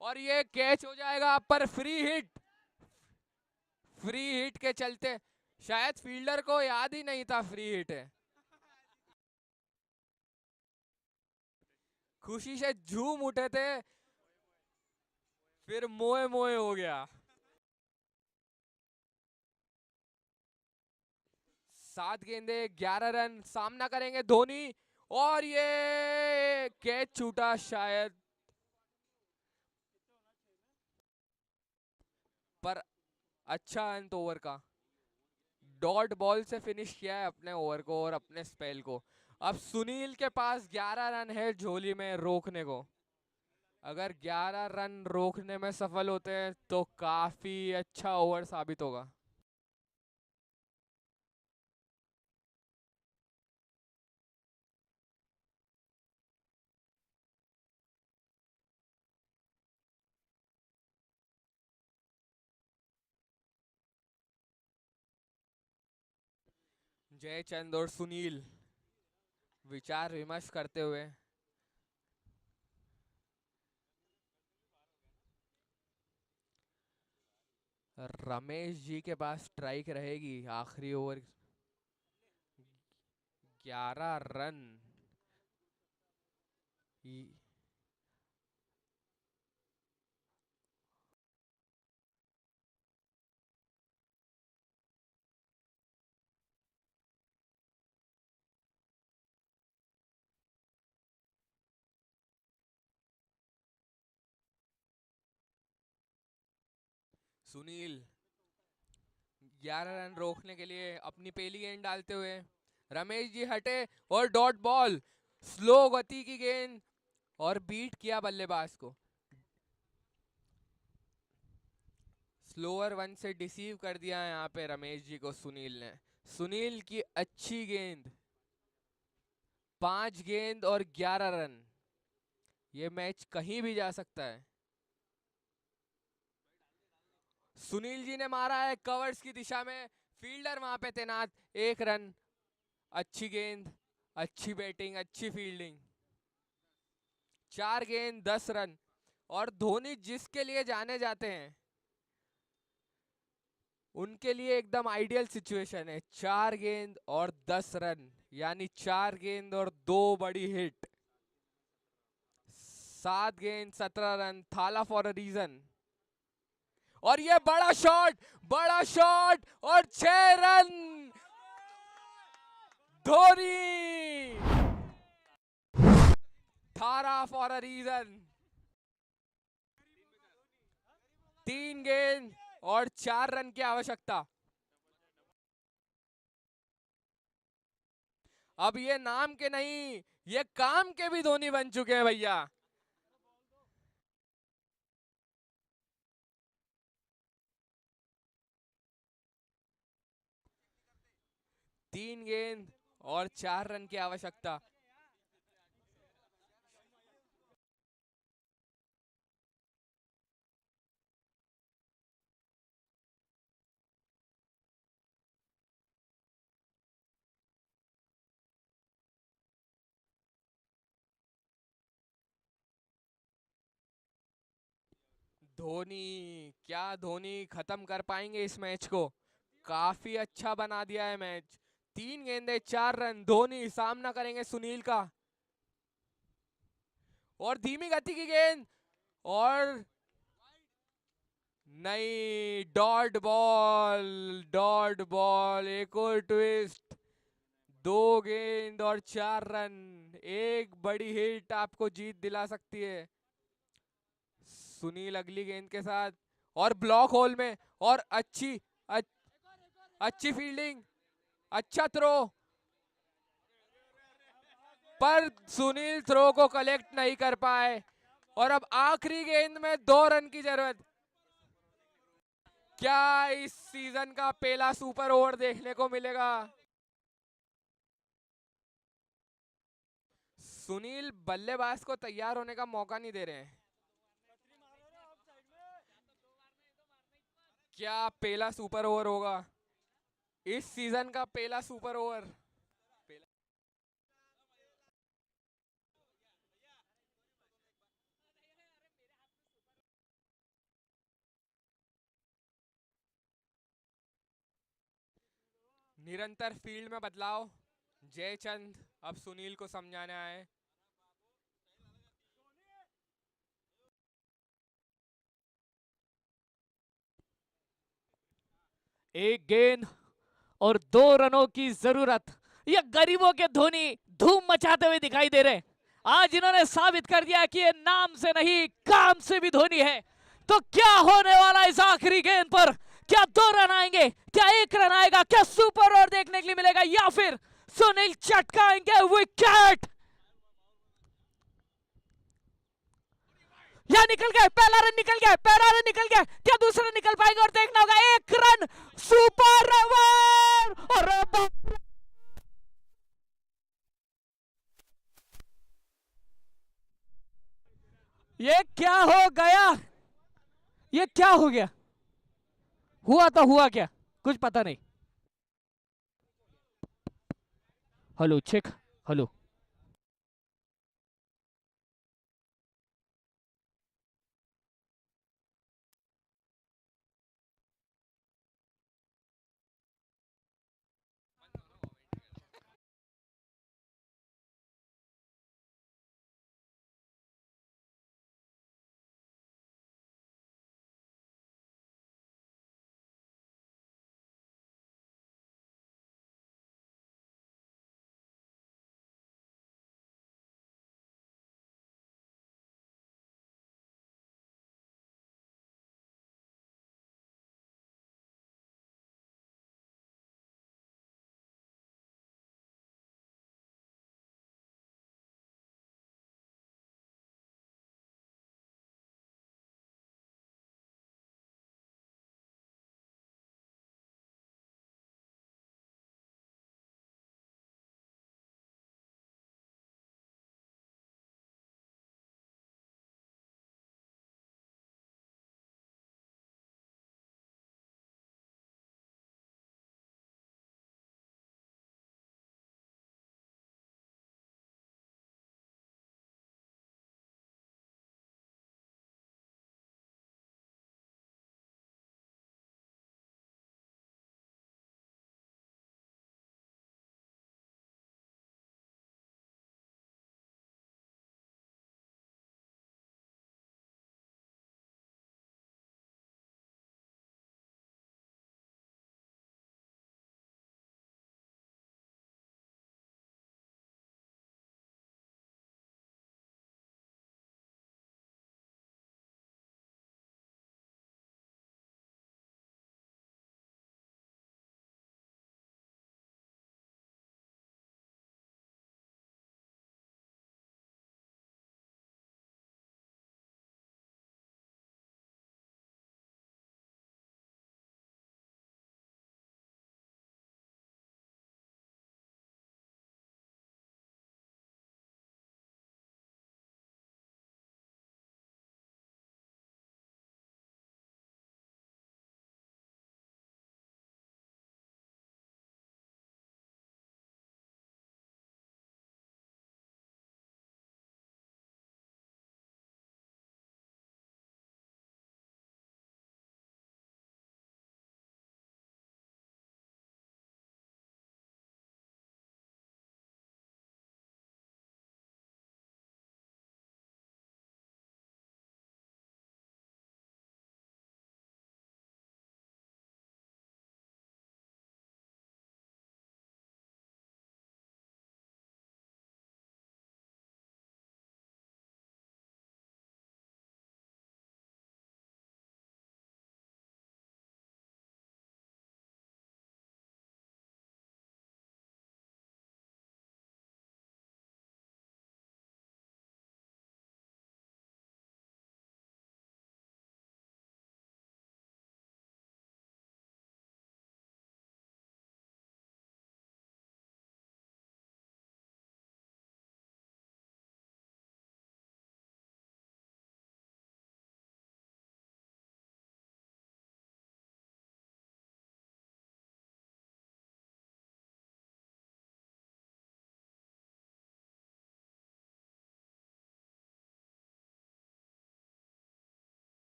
और ये कैच हो जाएगा, पर फ्री हिट के चलते शायद फील्डर को याद ही नहीं था फ्री हिट है, खुशी से झूम उठे थे, फिर मोए मोए हो गया। 7 गेंदे 11 रन, सामना करेंगे धोनी, और ये कैच छूटा शायद, पर अच्छा अंत ओवर का, डॉट बॉल से फिनिश किया है अपने ओवर को और अपने स्पेल को। अब सुनील के पास 11 रन है झोली में रोकने को, अगर 11 रन रोकने में सफल होते हैं तो काफी अच्छा ओवर साबित होगा। जयचंद और सुनील विचार विमर्श करते हुए, रमेश जी के पास स्ट्राइक रहेगी आखिरी ओवर, 11 रन। ये- सुनील 11 रन रोकने के लिए अपनी पहली गेंद डालते हुए, रमेश जी हटे और डॉट बॉल, स्लो गति की गेंद, और बीट किया बल्लेबाज को, स्लोअर वन से डिसीव कर दिया यहाँ पे रमेश जी को सुनील ने। सुनील की अच्छी गेंद, 5 गेंद और 11 रन, ये मैच कहीं भी जा सकता है। सुनील जी ने मारा है कवर्स की दिशा में, फील्डर वहां पे तैनात, 1 रन, अच्छी गेंद, अच्छी बैटिंग, अच्छी फील्डिंग, 4 गेंद 10 रन, और धोनी जिसके लिए जाने जाते हैं उनके लिए एकदम आइडियल सिचुएशन है, 4 गेंद और 10 रन, यानी 4 गेंद और 2 बड़ी हिट, 7 गेंद 17 रन, थाला फॉर अ रीजन, और ये बड़ा शॉट और 6 रन, धोनी, थारा फॉर अ रीजन, 3 गेंद और 4 रन की आवश्यकता। अब ये नाम के नहीं, ये काम के भी धोनी बन चुके हैं भैया। 3 गेंद और 4 रन की आवश्यकता। धोनी, क्या धोनी खत्म कर पाएंगे इस मैच को? काफी अच्छा बना दिया है मैच, 3 गेंदे 4 रन, धोनी सामना करेंगे सुनील का, और धीमी गति की गेंद, और नहीं, डॉट बॉल, एक और ट्विस्ट, 2 गेंद और 4 रन, एक बड़ी हिट आपको जीत दिला सकती है। सुनील अगली गेंद के साथ, और ब्लॉक होल में, और अच्छी फील्डिंग, अच्छा थ्रो, पर सुनील थ्रो को कलेक्ट नहीं कर पाए, और अब आखिरी गेंद में 2 रन की जरूरत। क्या इस सीजन का पहला सुपर ओवर देखने को मिलेगा? सुनील बल्लेबाज को तैयार होने का मौका नहीं दे रहे हैं। क्या पहला सुपर ओवर होगा, इस सीजन का पहला सुपर ओवर? निरंतर फील्ड में बदलाव। जयचंद अब सुनील को समझाने आए। एक गेंद और 2 रनों की जरूरत। ये गरीबों के धोनी धूम मचाते हुए दिखाई दे रहे। आज इन्होंने साबित कर दिया कि ये नाम से नहीं काम से भी धोनी है। तो क्या होने वाला इस आखिरी गेंद पर? क्या 2 रन आएंगे? क्या 1 रन आएगा? क्या सुपर ओवर देखने के लिए मिलेगा या फिर सुनील चटकाएंगे विकेट? या निकल गए, पहला रन निकल गया, पहला रन निकल गया, क्या दूसरा निकल पाएगा? और देखना होगा 1 रन सुपर ओवर। और ये क्या हो गया? ये क्या हो गया? हुआ तो हुआ क्या, कुछ पता नहीं। Hello check, hello.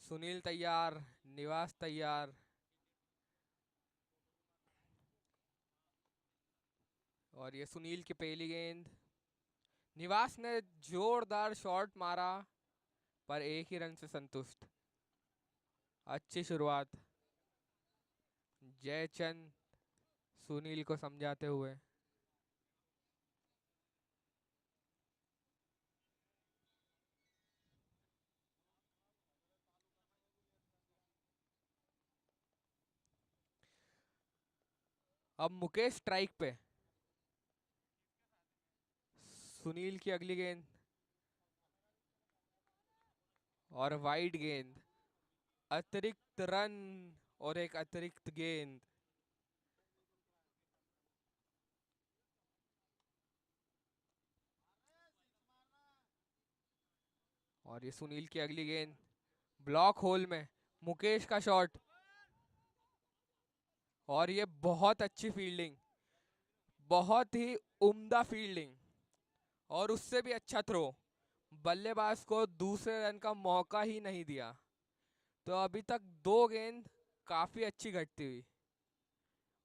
सुनील तैयार, निवास तैयार। और ये सुनील की पहली गेंद। निवास ने जोरदार शॉट मारा पर एक ही रन से संतुष्ट। अच्छी शुरुआत जयचंद सुनील को समझाते हुए। अब मुकेश स्ट्राइक पे। सुनील की अगली गेंद और वाइड गेंद। अतिरिक्त रन और एक अतिरिक्त गेंद। और ये सुनील की अगली गेंद ब्लॉक होल में। मुकेश का शॉट और ये बहुत अच्छी फील्डिंग, बहुत ही उम्दा फील्डिंग और उससे भी अच्छा थ्रो। बल्लेबाज को दूसरे रन का मौका ही नहीं दिया। तो अभी तक 2 गेंद काफी अच्छी घटती हुई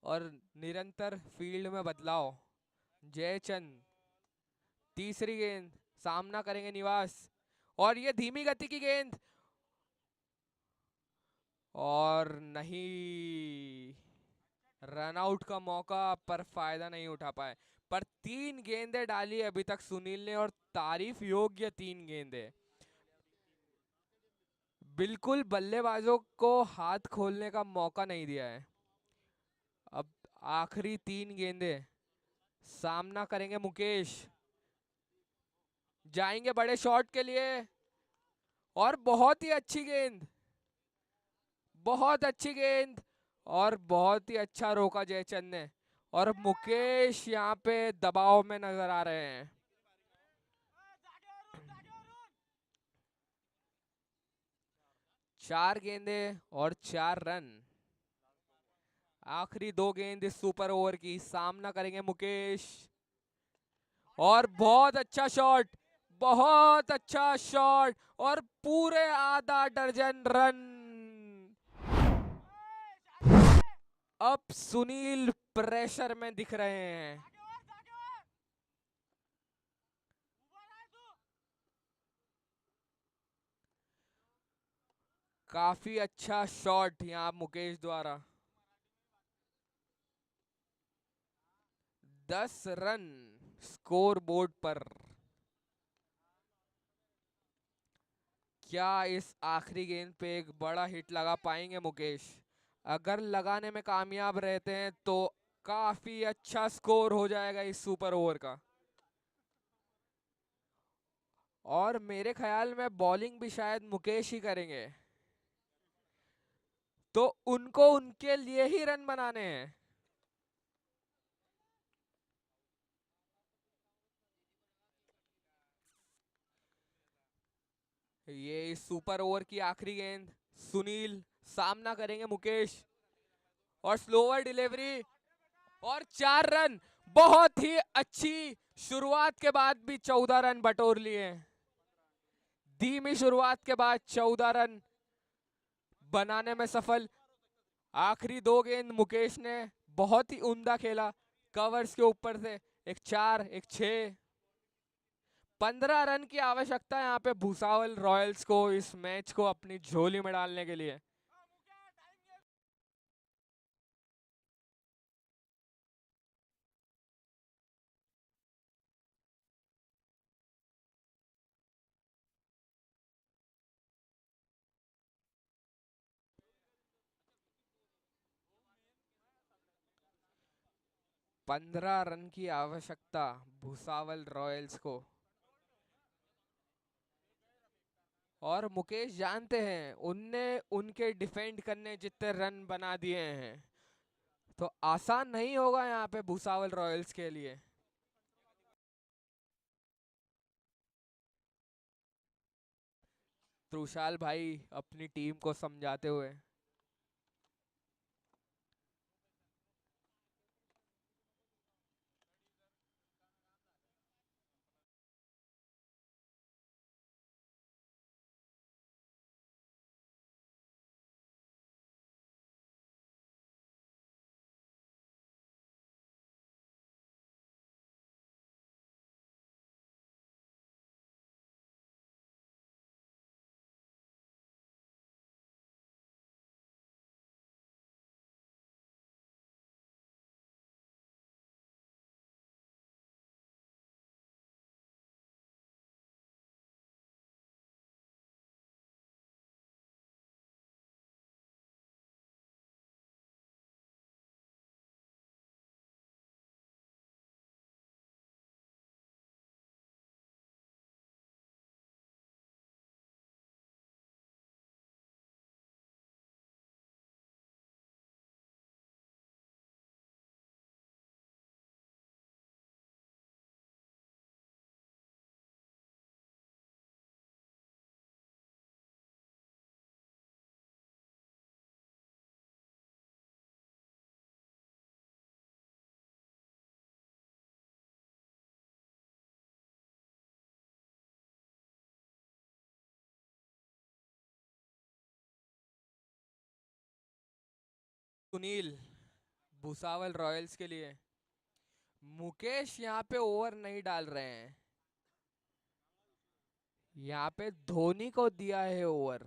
और निरंतर फील्ड में बदलाव। जयचंद तीसरी गेंद सामना करेंगे निवास और ये धीमी गति की गेंद और नहीं, रन आउट का मौका पर फायदा नहीं उठा पाए। पर 3 गेंदें डाली अभी तक सुनील ने और तारीफ योग्य 3 गेंदें। बिल्कुल बल्लेबाजों को हाथ खोलने का मौका नहीं दिया है। अब आखिरी 3 गेंदें सामना करेंगे मुकेश। जाएंगे बड़े शॉट के लिए और बहुत ही अच्छी गेंद, बहुत अच्छी गेंद और बहुत ही अच्छा रोका जयचंद ने। और मुकेश यहाँ पे दबाव में नजर आ रहे हैं। चार गेंदें और 4 रन। आखिरी 2 गेंद इस सुपर ओवर की। सामना करेंगे मुकेश और बहुत अच्छा शॉट, बहुत अच्छा शॉट और पूरे आधा दर्जन रन। अब सुनील प्रेशर में दिख रहे हैं। काफी अच्छा शॉट यहाँ मुकेश द्वारा। 10 रन स्कोर बोर्ड पर। क्या इस आखिरी गेंद पे एक बड़ा हिट लगा पाएंगे मुकेश? अगर लगाने में कामयाब रहते हैं तो काफी अच्छा स्कोर हो जाएगा इस सुपर ओवर का। और मेरे ख्याल में बॉलिंग भी शायद मुकेश ही करेंगे, तो उनको उनके लिए ही रन बनाने हैं। ये इस सुपर ओवर की आखिरी गेंद। सुनील सामना करेंगे मुकेश और स्लोअर डिलीवरी और 4 रन। बहुत ही अच्छी शुरुआत के बाद भी 14 रन बटोर लिए। धीमी शुरुआत के बाद 14 रन बनाने में सफल। आखिरी 2 गेंद मुकेश ने बहुत ही उम्दा खेला। कवर्स के ऊपर से एक 4, एक 6। 15 रन की आवश्यकता है यहाँ पे भूसावल रॉयल्स को इस मैच को अपनी झोली में डालने के लिए। पंद्रह रन की आवश्यकता भूसावल रॉयल्स को। और मुकेश जानते हैं उनने उनके डिफेंड करने जितने रन बना दिए हैं, तो आसान नहीं होगा यहाँ पे भूसावल रॉयल्स के लिए। त्रुशाल भाई अपनी टीम को समझाते हुए। सुनील भुसावल रॉयल्स के लिए। मुकेश यहाँ पे ओवर नहीं डाल रहे हैं, यहाँ पे धोनी को दिया है ओवर।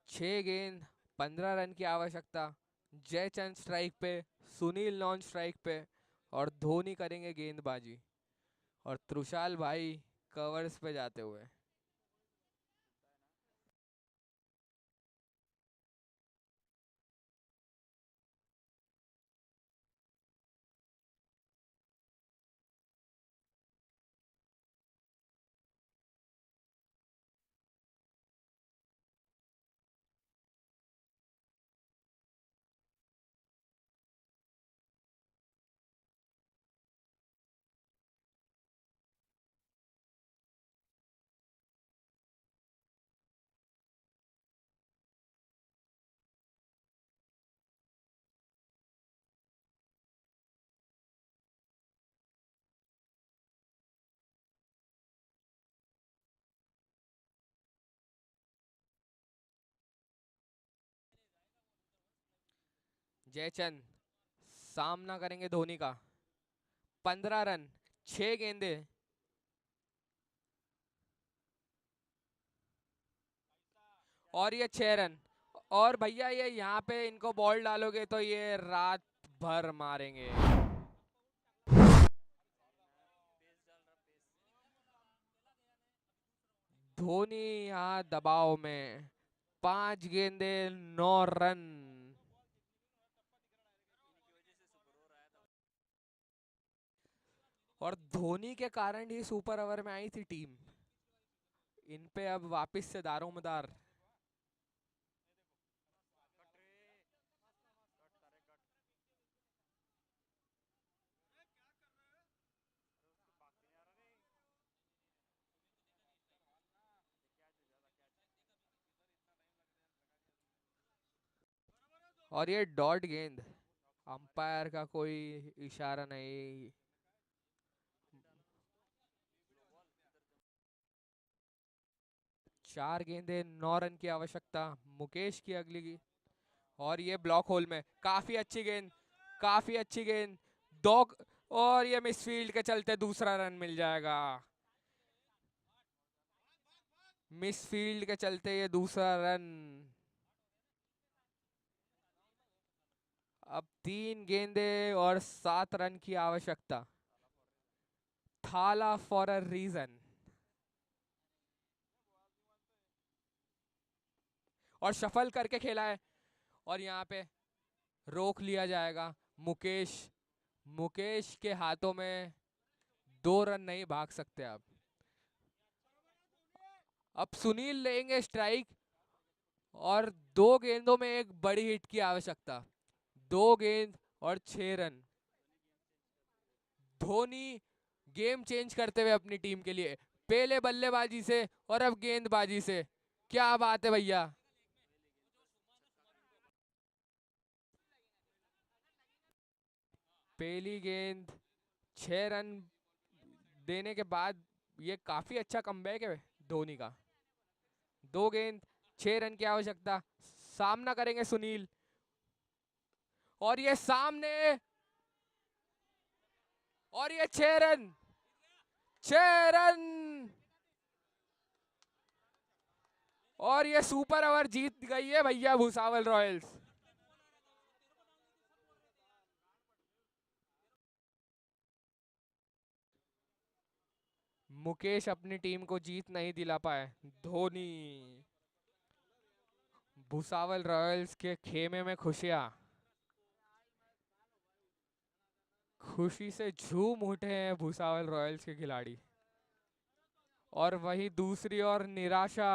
छह गेंद 15 रन की आवश्यकता। जयचंद स्ट्राइक पे, सुनील नॉन स्ट्राइक पे और धोनी करेंगे गेंदबाजी और त्रुषाल भाई कवर्स पे जाते हुए। जयचंद सामना करेंगे धोनी का। 15 रन, 6 गेंदे और ये 6 रन। और भैया ये यहाँ पे इनको बॉल डालोगे तो ये रात भर मारेंगे। धोनी यहाँ दबाव में। 5 गेंदे 9 रन। और धोनी के कारण ही सुपर ओवर में आई थी टीम। इन पे अब वापस से दारोमदार। और ये डॉट गेंद, अंपायर का कोई इशारा नहीं। चार गेंदे 9 रन की आवश्यकता मुकेश की अगली की। और ये ब्लॉक होल में काफी अच्छी गेंद, काफी अच्छी गेंद। दो और ये मिसफील्ड के चलते दूसरा रन मिल जाएगा। मिसफील्ड के चलते ये दूसरा रन। अब 3 गेंदे और 7 रन की आवश्यकता। थाला फॉर अ रीजन। और शफल करके खेला है और यहाँ पे रोक लिया जाएगा। मुकेश, मुकेश के हाथों में 2 रन नहीं भाग सकते। अब सुनील लेंगे स्ट्राइक और 2 गेंदों में एक बड़ी हिट की आवश्यकता। 2 गेंद और 6 रन। धोनी गेम चेंज करते हुए अपनी टीम के लिए, पहले बल्लेबाजी से और अब गेंदबाजी से। क्या बात है भैया। पहली गेंद 6 रन देने के बाद ये काफी अच्छा कमबैक है धोनी का। 2 गेंद 6 रन की आवश्यकता। सामना करेंगे सुनील और ये सामने और ये 6 रन, 6 रन। और ये सुपर ओवर जीत गई है भैया भुसावल रॉयल्स। मुकेश अपनी टीम को जीत नहीं दिला पाए। धोनी। भुसावल रॉयल्स के खेमे में खुशियां, खुशी से झूम उठे हैं भुसावल रॉयल्स के खिलाड़ी। और वही दूसरी ओर निराशा।